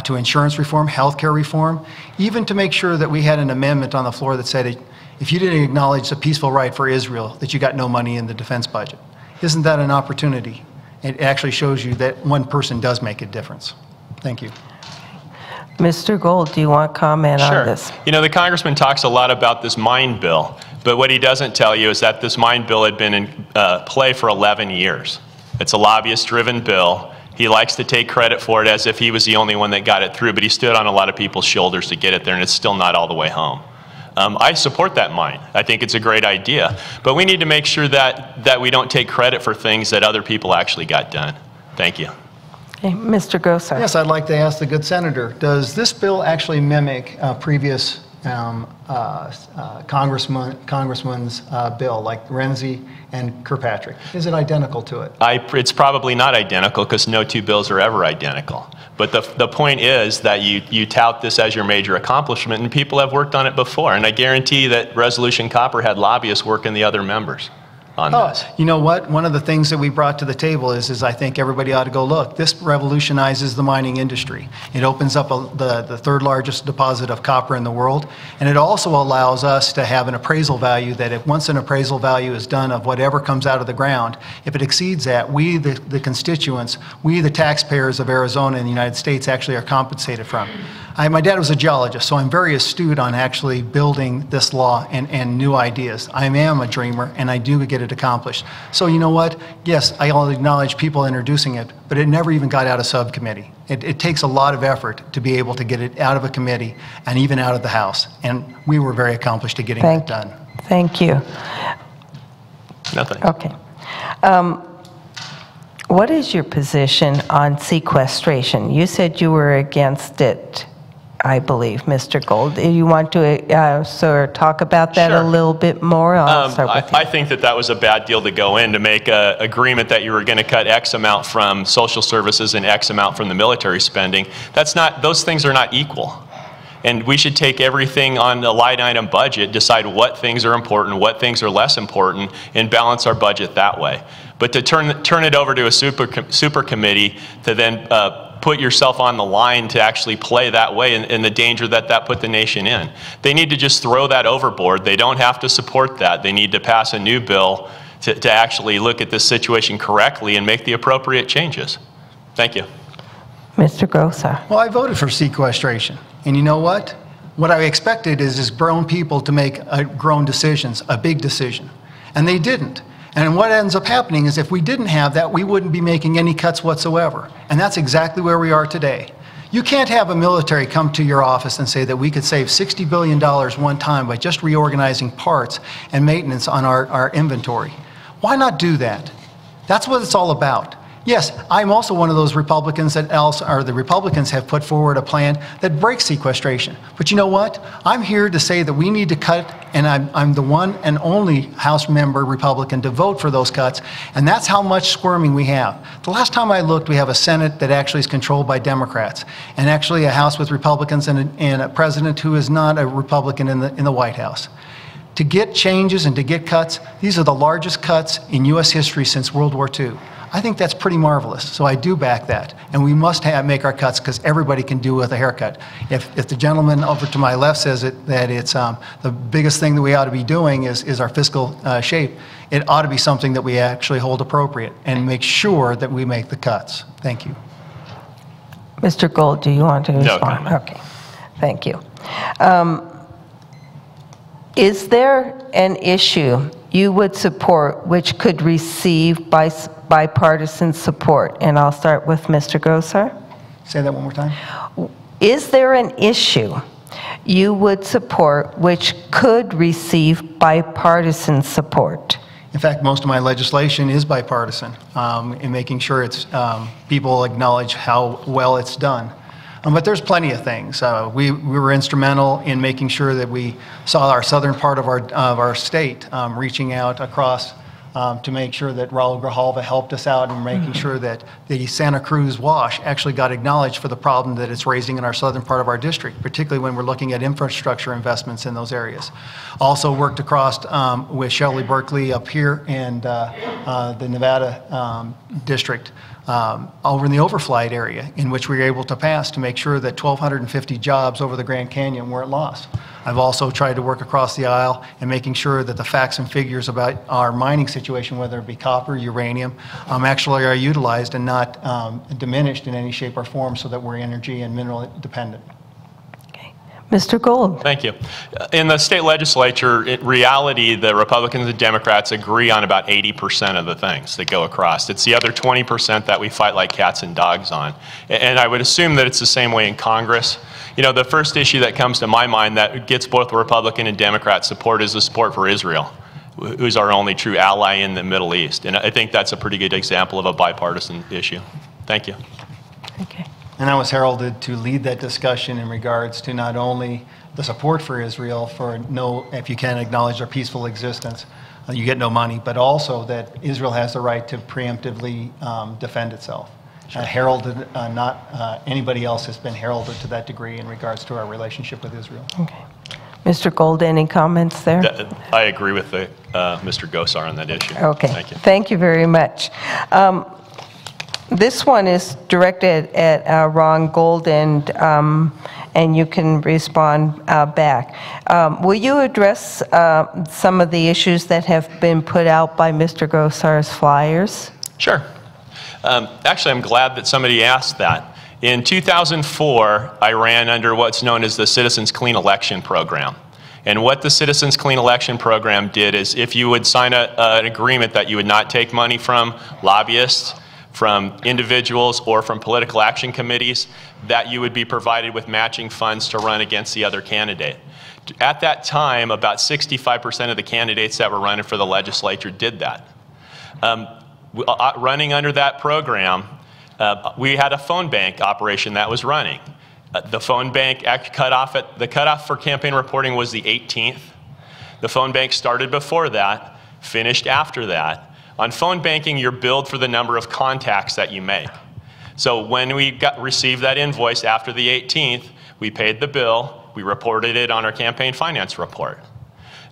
Speaker 2: to insurance reform, healthcare reform, even to make sure that we had an amendment on the floor that said if you didn't acknowledge the peaceful right for Israel, that you got no money in the defense budget. Isn't that an opportunity? it actually shows you that one person does make a difference. Thank you.
Speaker 1: Mr. Gould, do you want to comment on this?
Speaker 3: You know, the congressman talks a lot about this mine bill, but what he doesn't tell you is that this mine bill had been in play for 11 years. It's a lobbyist-driven bill. He likes to take credit for it as if he was the only one that got it through, but he stood on a lot of people's shoulders to get it there, and it's still not all the way home. I support that mine. I think it's a great idea, but we need to make sure that we don't take credit for things that other people actually got done. Thank you.
Speaker 1: Okay, Mr. Gosar.
Speaker 2: Yes, I'd like to ask the good senator, does this bill actually mimic previous congressman's bill, like Renzi and Kirkpatrick? Is it identical to it?
Speaker 3: It's probably not identical because no two bills are ever identical. But the point is that you tout this as your major accomplishment, and people have worked on it before. And I guarantee that Resolution Copper had lobbyists working the other members on this.
Speaker 2: You know what? One of the things that we brought to the table is I think everybody ought to go look. This revolutionizes the mining industry. It opens up the third largest deposit of copper in the world, and it also allows us to have an appraisal value that if once an appraisal value is done of whatever comes out of the ground, if it exceeds that, we, the constituents, we, the taxpayers of Arizona and the United States actually are compensated from. My dad was a geologist, so I'm very astute on actually building this law and new ideas. I am a dreamer, and I do get it accomplished. So you know what? Yes, I'll acknowledge people introducing it, but it never even got out of subcommittee. It takes a lot of effort to be able to get it out of a committee and even out of the House, and we were very accomplished at getting it done.
Speaker 1: Thank you.
Speaker 3: Nothing.
Speaker 1: Okay. What is your position on sequestration? You said you were against it, I believe, Mr. Gould. Do you want to sort of talk about that a little bit more?
Speaker 3: I think that was a bad deal to go in, to make an agreement that you were going to cut X amount from social services and X amount from the military spending. Those things are not equal. And we should take everything on the line item budget, decide what things are important, what things are less important, and balance our budget that way. But to turn it over to a super committee to then put yourself on the line to actually play that way, and the danger that put the nation in. They need to just throw that overboard. They don't have to support that. They need to pass a new bill to actually look at this situation correctly and make the appropriate changes. Thank you.
Speaker 1: Mr. Gosar.
Speaker 2: Well, I voted for sequestration. And you know what? What I expected is grown people to make grown decisions, a big decision. And they didn't. And what ends up happening is if we didn't have that, we wouldn't be making any cuts whatsoever. And that's exactly where we are today. You can't have a military come to your office and say that we could save $60 billion one time by just reorganizing parts and maintenance on our inventory. Why not do that? That's what it's all about. Yes, I'm also one of those Republicans the Republicans have put forward a plan that breaks sequestration. But you know what? I'm here to say that we need to cut, and I'm the one and only House member Republican to vote for those cuts, and that's how much squirming we have. The last time I looked, we have a Senate that actually is controlled by Democrats, and actually a House with Republicans and a president who is not a Republican in the White House. To get changes and to get cuts, these are the largest cuts in U.S. history since World War II. I think that's pretty marvelous, so I do back that. And we must make our cuts because everybody can do with a haircut. If the gentleman over to my left says that it's the biggest thing that we ought to be doing is our fiscal shape, it ought to be something that we actually hold appropriate and make sure that we make the cuts. Thank you.
Speaker 1: Mr. Gould, do you want to respond?
Speaker 3: No comment.
Speaker 1: Okay, thank you. Is there an issue you would support which could receive bipartisan support? And I'll start with Mr. Gosar.
Speaker 2: Say that one more time.
Speaker 1: Is there an issue you would support which could receive bipartisan support?
Speaker 2: In fact, most of my legislation is bipartisan in making sure people acknowledge how well it's done. But there's plenty of things. We were instrumental in making sure that we saw our southern part of our state reaching out across to make sure that Raul Grijalva helped us out in making sure that the Santa Cruz wash actually got acknowledged for the problem that it's raising in our southern part of our district, particularly when we're looking at infrastructure investments in those areas. Also worked across with Shelley Berkeley up here and the Nevada district over in the overflight area, in which we were able to pass to make sure that 1,250 jobs over the Grand Canyon weren't lost. I've also tried to work across the aisle and making sure that the facts and figures about our mining situation, whether it be copper, uranium, actually are utilized and not diminished in any shape or form so that we're energy and mineral dependent.
Speaker 1: Mr. Gould.
Speaker 3: Thank you. In the state legislature, in reality, the Republicans and Democrats agree on about 80% of the things that go across. It's the other 20% that we fight like cats and dogs on. And I would assume that it's the same way in Congress. You know, the first issue that comes to my mind that gets both Republican and Democrat support is the support for Israel, who's our only true ally in the Middle East. And I think that's a pretty good example of a bipartisan issue. Thank you.
Speaker 1: Okay.
Speaker 2: And I was heralded to lead that discussion in regards to not only the support for Israel for if you can acknowledge their peaceful existence, you get no money, but also that Israel has the right to preemptively defend itself. Sure. Heralded, not anybody else has been heralded to that degree in regards to our relationship with Israel.
Speaker 1: Okay. Mr. Gould, any comments there?
Speaker 3: I agree with Mr. Gosar on that issue.
Speaker 1: Okay.
Speaker 3: Thank you.
Speaker 1: Thank you very much. This one is directed at Ron Gould, and you can respond back. Will you address some of the issues that have been put out by Mr. Gosar's flyers?
Speaker 3: Sure. Actually, I'm glad that somebody asked that. In 2004, I ran under what's known as the Citizens Clean Election Program. And what the Citizens Clean Election Program did is if you would sign an agreement that you would not take money from lobbyists, from individuals, or from political action committees, that you would be provided with matching funds to run against the other candidate. At that time, about 65% of the candidates that were running for the legislature did that. Running under that program, we had a phone bank operation that was running. The phone bank the cutoff for campaign reporting was the 18th. The phone bank started before that, finished after that. On phone banking, you're billed for the number of contacts that you make. So when we received that invoice after the 18th, we paid the bill, we reported it on our campaign finance report.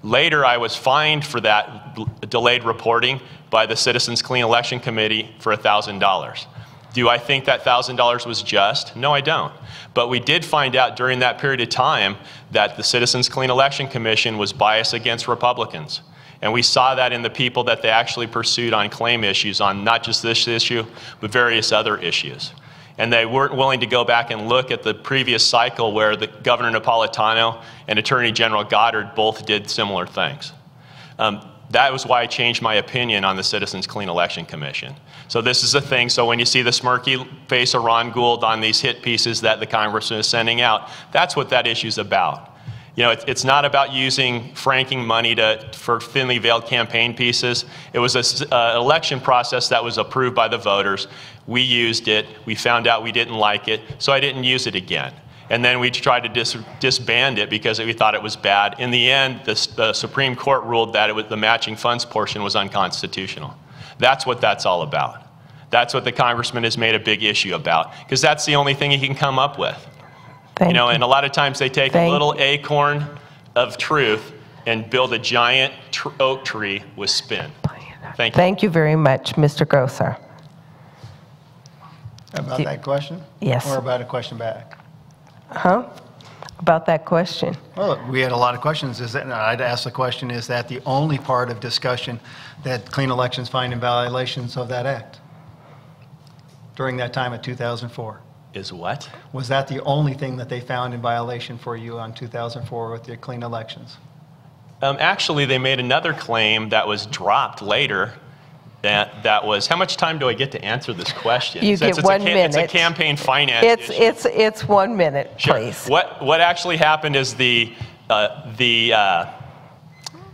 Speaker 3: Later, I was fined for that delayed reporting by the Citizens Clean Election Committee for $1,000. Do I think that $1,000 was just? No, I don't. But we did find out during that period of time that the Citizens Clean Election Commission was biased against Republicans. And we saw that in the people that they actually pursued on claim issues, on not just this issue, but various other issues. And they weren't willing to go back and look at the previous cycle where the Governor Napolitano and Attorney General Goddard both did similar things. That was why I changed my opinion on the Citizens Clean Election Commission. So this is the thing. So when you see the smirky face of Ron Gould on these hit pieces that the congressman is sending out, that's what that issue is about. You know, it's not about using franking money for thinly veiled campaign pieces. It was an election process that was approved by the voters. We used it. We found out we didn't like it, so I didn't use it again. And then we tried to disband it because we thought it was bad. In the end, the Supreme Court ruled that the matching funds portion was unconstitutional. That's what that's all about. That's what the congressman has made a big issue about, because that's the only thing he can come up with. And a lot of times they take a little acorn of truth and build a giant oak tree with spin. Thank you.
Speaker 1: Thank you very much, Mr. Gosar.
Speaker 2: About that question?
Speaker 1: Yes.
Speaker 2: Or about a question back?
Speaker 1: Huh? About that question.
Speaker 2: Well, we had a lot of questions. I'd ask the question, is that the only part of discussion that clean elections find in violations of that act during that time of 2004?
Speaker 3: Is what?
Speaker 2: Was that the only thing that they found in violation for you on 2004 with your clean elections?
Speaker 3: Actually, they made another claim that was dropped later. That was, how much time do I get to answer this question?
Speaker 1: You get 1 minute.
Speaker 3: It's a campaign finance issue.
Speaker 1: It's 1 minute,
Speaker 3: sure.
Speaker 1: Please.
Speaker 3: What actually happened is the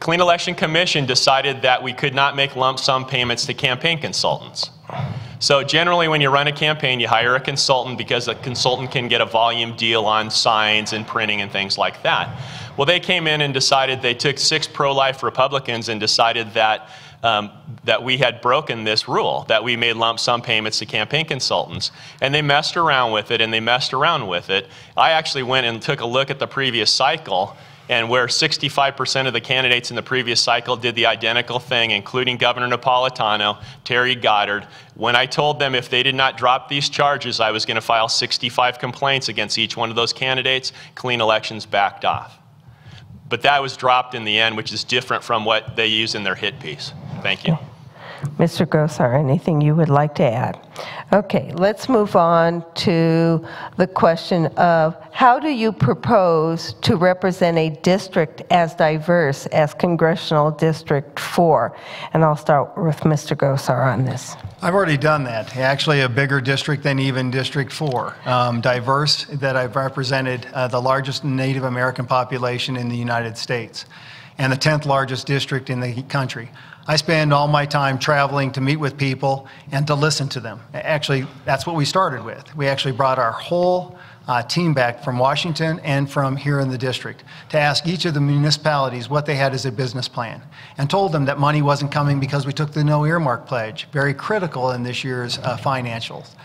Speaker 3: Clean Election Commission decided that we could not make lump sum payments to campaign consultants. So generally when you run a campaign, you hire a consultant because a consultant can get a volume deal on signs and printing and things like that. Well, they came in and decided, they took 6 pro-life Republicans and decided that that we had broken this rule, that we made lump sum payments to campaign consultants. And they messed around with it, and they messed around with it. I actually went and took a look at the previous cycle, and where 65% of the candidates in the previous cycle did the identical thing, including Governor Napolitano, Terry Goddard. When I told them if they did not drop these charges, I was going to file 65 complaints against each one of those candidates, clean elections backed off. But that was dropped in the end, which is different from what they use in their hit piece. Thank you.
Speaker 1: Mr. Gosar, anything you would like to add? Okay, let's move on to the question of how do you propose to represent a district as diverse as Congressional District 4? And I'll start with Mr. Gosar on this.
Speaker 2: I've already done that. Actually, a bigger district than even District 4. Diverse, that I've represented the largest Native American population in the United States and the 10th largest district in the country. I spend all my time traveling to meet with people and to listen to them. Actually, that's what we started with. We actually brought our whole team back from Washington and from here in the district to ask each of the municipalities what they had as a business plan, and told them that money wasn't coming because we took the no earmark pledge, very critical in this year's financials.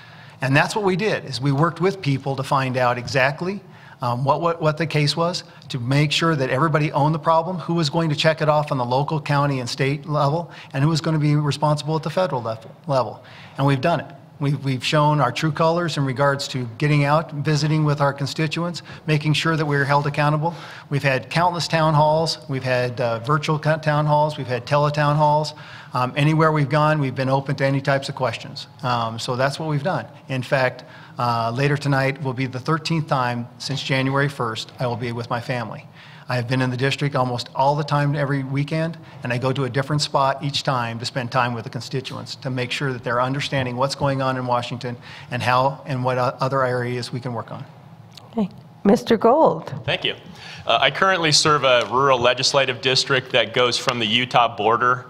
Speaker 2: And that's what we did, is we worked with people to find out exactly what the case was, to make sure that everybody owned the problem, who was going to check it off on the local, county, and state level, and who was going to be responsible at the federal level. And we've done it. We've shown our true colors in regards to getting out, visiting with our constituents, making sure that we're held accountable. We've had countless town halls. We've had virtual town halls. We've had teletown halls. Anywhere we've gone, we've been open to any types of questions. So that's what we've done. In fact, later tonight will be the 13th time since January 1st I will be with my family. I have been in the district almost all the time every weekend, and I go to a different spot each time to spend time with the constituents to make sure that they're understanding what's going on in Washington and how and what other areas we can work on.
Speaker 1: Okay. Mr. Gould.
Speaker 3: Thank you. I currently serve a rural legislative district that goes from the Utah border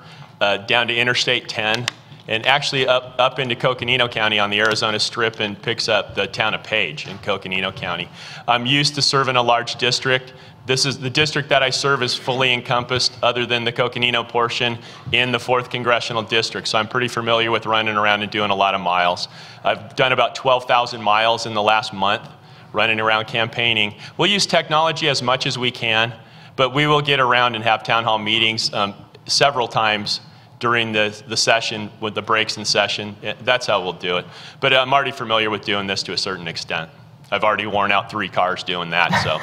Speaker 3: down to Interstate 10 and actually up into Coconino County on the Arizona Strip and picks up the town of Page in Coconino County. I'm used to serving a large district. This is the district that I serve is fully encompassed, other than the Coconino portion, in the 4th Congressional District. So I'm pretty familiar with running around and doing a lot of miles. I've done about 12,000 miles in the last month running around campaigning. We'll use technology as much as we can, but we will get around and have town hall meetings several times during the session, with the breaks in session. That's how we'll do it. But I'm already familiar with doing this to a certain extent. I've already worn out 3 cars doing that, so.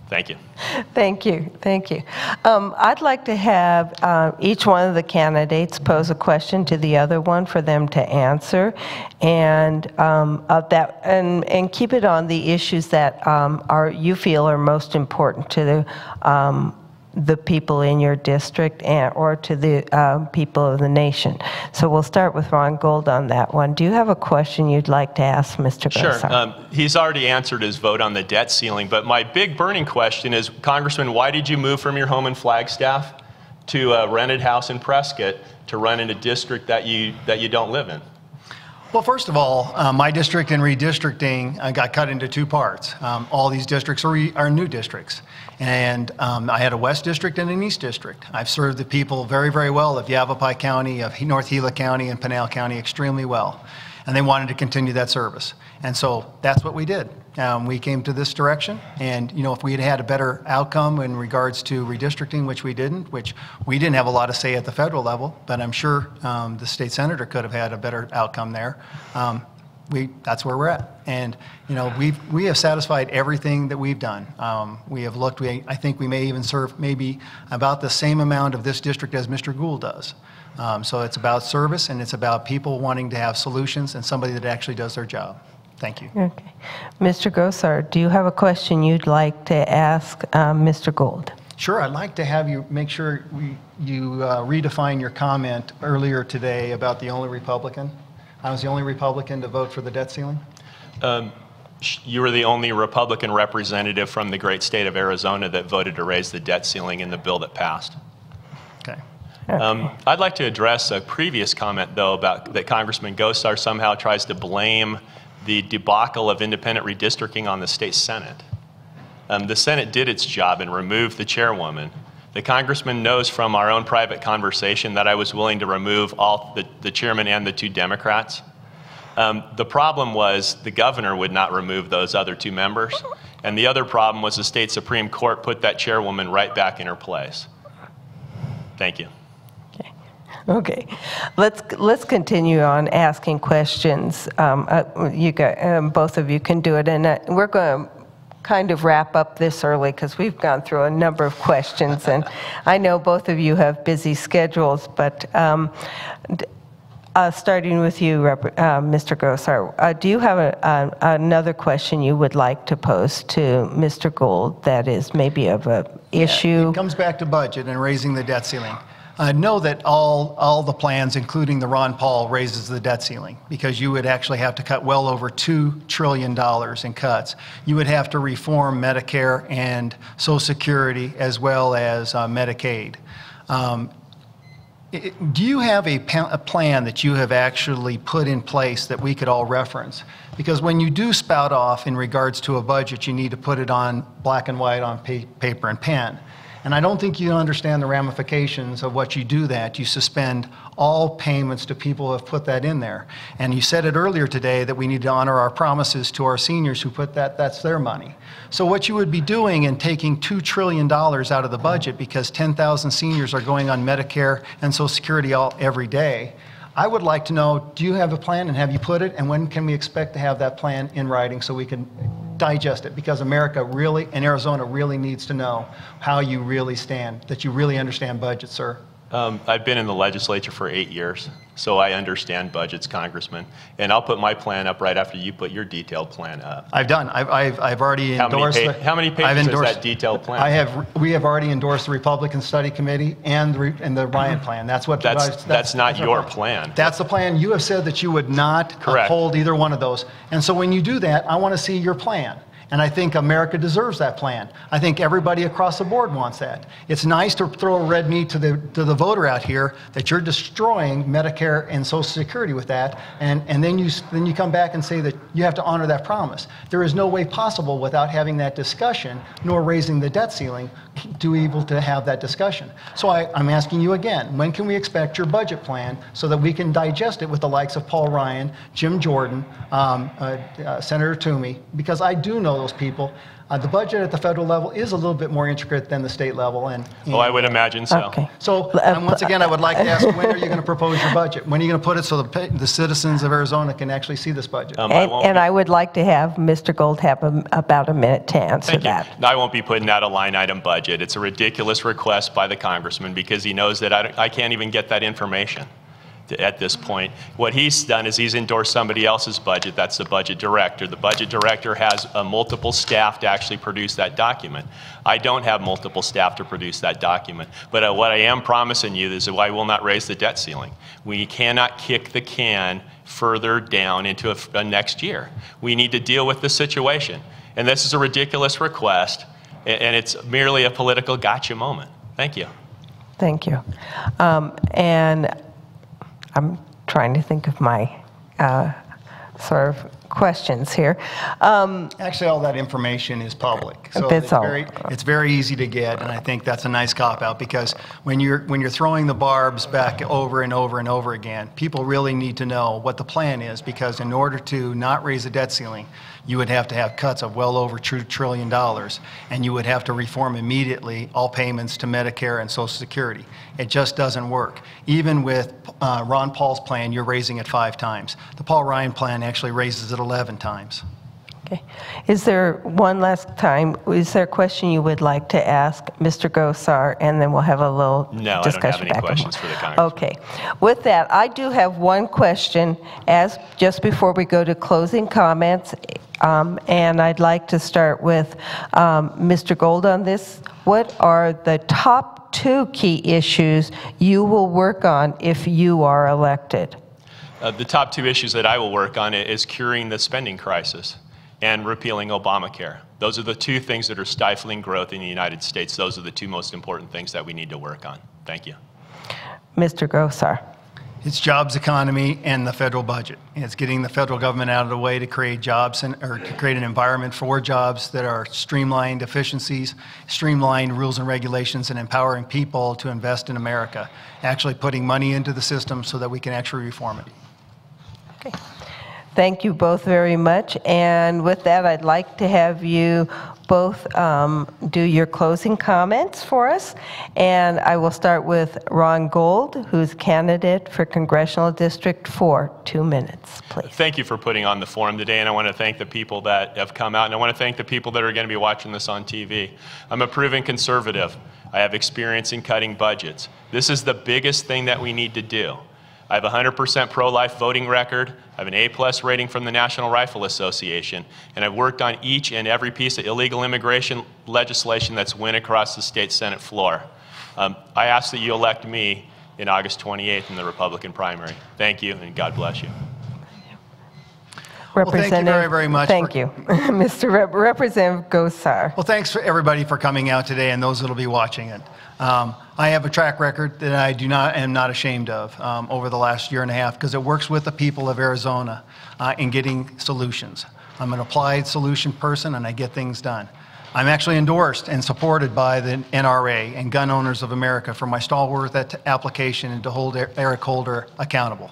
Speaker 3: Thank you.
Speaker 1: Thank you. Thank you. I'd like to have each one of the candidates pose a question to the other one for them to answer, and and keep it on the issues that you feel are most important to the people in your district or to the people of the nation. So we'll start with Ron Gould on that one. Do you have a question you'd like to ask Mr. Gosar?
Speaker 3: Sure. He's already answered his vote on the debt ceiling, but my big burning question is, Congressman, why did you move from your home in Flagstaff to a rented house in Prescott to run in a district that you don't live in?
Speaker 2: Well, first of all, my district and redistricting got cut into 2 parts. All these districts are new districts. And I had a West District and an East District. I've served the people very, very well of Yavapai County, of North Gila County, and Pinal County extremely well. And they wanted to continue that service. And so that's what we did. We came to this direction, and if we had had a better outcome in regards to redistricting, which we didn't have a lot of say at the federal level, but I'm sure the state senator could have had a better outcome there. That's where we're at, and we have satisfied everything that we've done. We have looked. I think we may even serve maybe about the same amount of this district as Mr. Gould does. So it's about service, and it's about people wanting to have solutions and somebody that actually does their job. Thank you.
Speaker 1: Okay. Mr. Gosar, do you have a question you'd like to ask Mr. Gould?
Speaker 2: Sure. I'd like to have you make sure you redefine your comment earlier today about the only Republican. I was the only Republican to vote for the debt ceiling?
Speaker 3: You were the only Republican representative from the great state of Arizona that voted to raise the debt ceiling in the bill that passed.
Speaker 2: Okay.
Speaker 3: I'd like to address a previous comment, though, about that Congressman Gosar somehow tries to blame the debacle of independent redistricting on the state Senate. The Senate did its job and removed the chairwoman. The congressman knows from our own private conversation that I was willing to remove all the chairman and the 2 Democrats. The problem was the governor would not remove those other 2 members, and the other problem was the state Supreme Court put that chairwoman right back in her place. Thank you.
Speaker 1: Okay, let's continue on asking questions. Both of you can do it, and we're going to kind of wrap up this early because we've gone through a number of questions, and I know both of you have busy schedules, but starting with you, Mr. Gosar, do you have another question you would like to pose to Mr. Gould that is maybe of an issue?
Speaker 2: It comes back to budget and raising the debt ceiling. Know that all the plans, including the Ron Paul, raises the debt ceiling because you would actually have to cut well over $2 trillion in cuts. You would have to reform Medicare and Social Security as well as Medicaid. Do you have a plan that you have actually put in place that we could all reference? Because when you do spout off in regards to a budget, you need to put it on black and white on paper and pen. And I don't think you understand the ramifications of what you do that. You suspend all payments to people who have put that in there. And you said it earlier today that we need to honor our promises to our seniors who put that's their money. So what you would be doing in taking $2 trillion out of the budget because 10,000 seniors are going on Medicare and Social Security every day, I would like to know, do you have a plan and have you put it? And when can we expect to have that plan in writing so we can digest it? Because America really, and Arizona really needs to know how you really stand, that you really understand budget, sir.
Speaker 3: I've been in the legislature for 8 years, so I understand budgets, Congressman. And I'll put my plan up right after you put your detailed plan up.
Speaker 2: I've already endorsed.
Speaker 3: How many pages is that detailed plan?
Speaker 2: We have already endorsed the Republican Study Committee and the Ryan plan. That's what.
Speaker 3: That's not your plan.
Speaker 2: That's the plan. You have said that you would not uphold either one of those. And so when you do that, I want to see your plan. And I think America deserves that plan. I think everybody across the board wants that. It's nice to throw a red meat to the voter out here that you're destroying Medicare and Social Security with that, and then you come back and say that you have to honor that promise. There is no way possible without having that discussion, nor raising the debt ceiling, to be able to have that discussion. So I'm asking you again, when can we expect your budget plan so that we can digest it with the likes of Paul Ryan, Jim Jordan, Senator Toomey, because I do know those people. The budget at the federal level is a little bit more intricate than the state level.
Speaker 3: Well, I would imagine so.
Speaker 1: Okay.
Speaker 2: So once again, I would like to ask, when are you going to propose your budget? When are you going to put it so the citizens of Arizona can actually see this budget?
Speaker 1: And I would like to have Mr. Gould have about a minute to answer that.
Speaker 3: No, I won't be putting out a line item budget. It's a ridiculous request by the congressman because he knows that I can't even get that information at this point. What he's done is he's endorsed somebody else's budget. That's the budget director. The budget director has multiple staff to actually produce that document. I don't have multiple staff to produce that document. But what I am promising you is that I will not raise the debt ceiling. We cannot kick the can further down into a next year. We need to deal with the situation. And this is a ridiculous request, and it's merely a political gotcha moment. Thank you.
Speaker 1: Thank you. And I'm trying to think of my sort of questions here.
Speaker 2: Actually, all that information is public, so it's very easy to get, and I think that's a nice cop-out because when you're throwing the barbs back over and over and over again, people really need to know what the plan is, because in order to not raise the debt ceiling, you would have to have cuts of well over $2 trillion, and you would have to reform immediately all payments to Medicare and Social Security. It just doesn't work. Even with Ron Paul's plan, you're raising it 5 times. The Paul Ryan plan actually raises it 11 times.
Speaker 1: Okay. Is there one last time, is there a question you would like to ask Mr. Gosar, and then we'll have a little discussion back?
Speaker 3: No, I don't have any questions for the Congressman.
Speaker 1: Okay. With that, I do have one question just before we go to closing comments, and I'd like to start with Mr. Gould on this. What are the top 2 key issues you will work on if you are elected?
Speaker 3: The top 2 issues that I will work on is curing the spending crisis and repealing Obamacare. Those are the 2 things that are stifling growth in the United States. Those are the 2 most important things that we need to work on. Thank you.
Speaker 1: Mr. Gosar.
Speaker 2: It's jobs, economy, and the federal budget. It's getting the federal government out of the way to create jobs or to create an environment for jobs that are streamlined efficiencies, streamlined rules and regulations, and empowering people to invest in America. Actually putting money into the system so that we can actually reform it.
Speaker 1: Okay. Thank you both very much. And with that, I'd like to have you both do your closing comments for us. And I will start with Ron Gould, who's candidate for Congressional District 4. 2 minutes, please.
Speaker 3: Thank you for putting on the forum today, and I want to thank the people that have come out, and I want to thank the people that are going to be watching this on TV. I'm a proven conservative. I have experience in cutting budgets. This is the biggest thing that we need to do. I have a 100% pro-life voting record. I have an A+ rating from the National Rifle Association, and I've worked on each and every piece of illegal immigration legislation that's went across the state Senate floor. I ask that you elect me in August 28th in the Republican primary. Thank you, and God bless you.
Speaker 2: Well, thank you very, very much.
Speaker 1: Thank you. Representative Gosar.
Speaker 2: Well, thanks for everybody for coming out today and those that will be watching it. I have a track record that I am not ashamed of over the last year and a half because it works with the people of Arizona in getting solutions. I'm an applied solution person and I get things done. I'm actually endorsed and supported by the NRA and Gun Owners of America for my stalwart application and to hold Eric Holder accountable.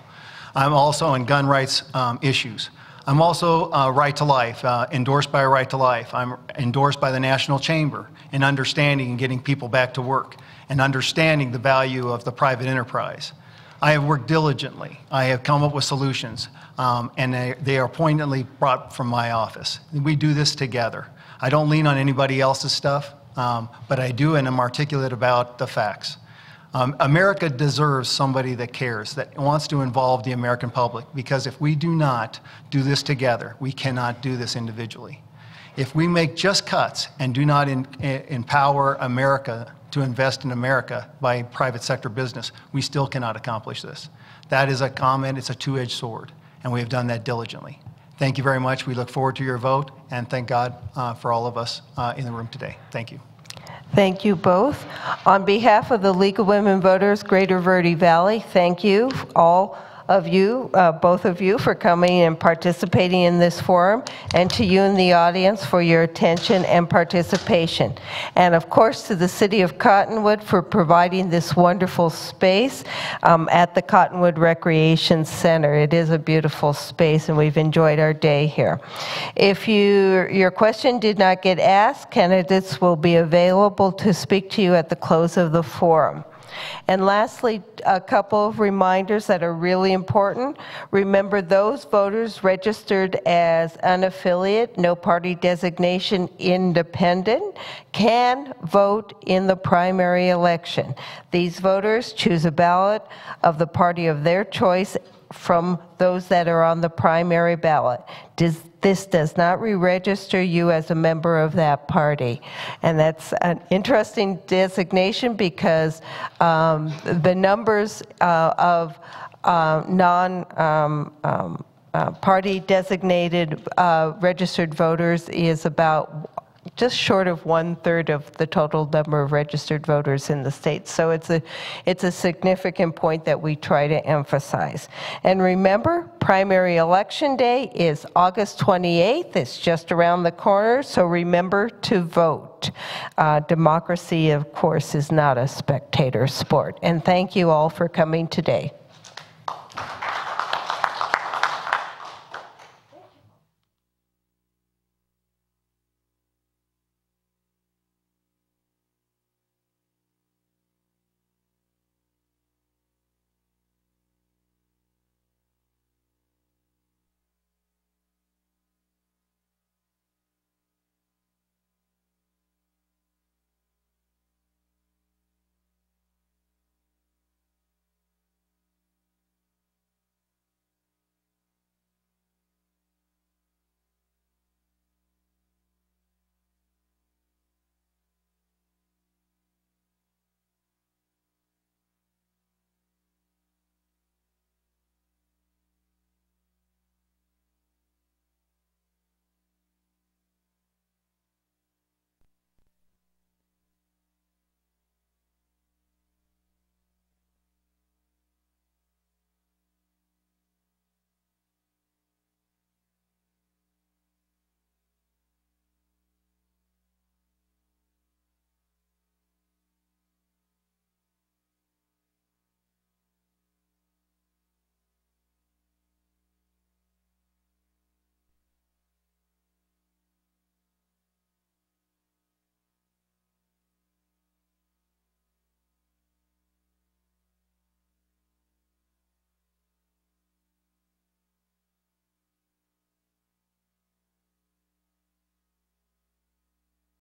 Speaker 2: I'm also in gun rights issues. I'm also Right to Life, endorsed by Right to Life. I'm endorsed by the National Chamber in understanding and getting people back to work and understanding the value of the private enterprise. I have worked diligently. I have come up with solutions, and they are poignantly brought from my office. We do this together. I don't lean on anybody else's stuff, but I do, and I'm articulate about the facts. America deserves somebody that cares, that wants to involve the American public, because if we do not do this together, we cannot do this individually. If we make just cuts and do not empower America to invest in America by private sector business, we still cannot accomplish this. That is a comment, it's a two-edged sword, and we have done that diligently. Thank you very much. We look forward to your vote, and thank God for all of us in the room today. Thank you.
Speaker 1: Thank you both. On behalf of the League of Women Voters Greater Verde Valley, thank you, all of you, both of you, for coming and participating in this forum, and to you in the audience for your attention and participation. And of course to the City of Cottonwood for providing this wonderful space at the Cottonwood Recreation Center. It is a beautiful space and we've enjoyed our day here. If your question did not get asked, candidates will be available to speak to you at the close of the forum. And lastly, a couple of reminders that are really important. Remember, those voters registered as unaffiliate, no party designation, independent, can vote in the primary election. These voters choose a ballot of the party of their choice from those that are on the primary ballot. This does not re-register you as a member of that party. And that's an interesting designation because the numbers of non-party designated registered voters is about just short of 1/3 of the total number of registered voters in the state. So it's a significant point that we try to emphasize. And remember, primary election day is August 28th. It's just around the corner, so remember to vote. Democracy, of course, is not a spectator sport. And thank you all for coming today.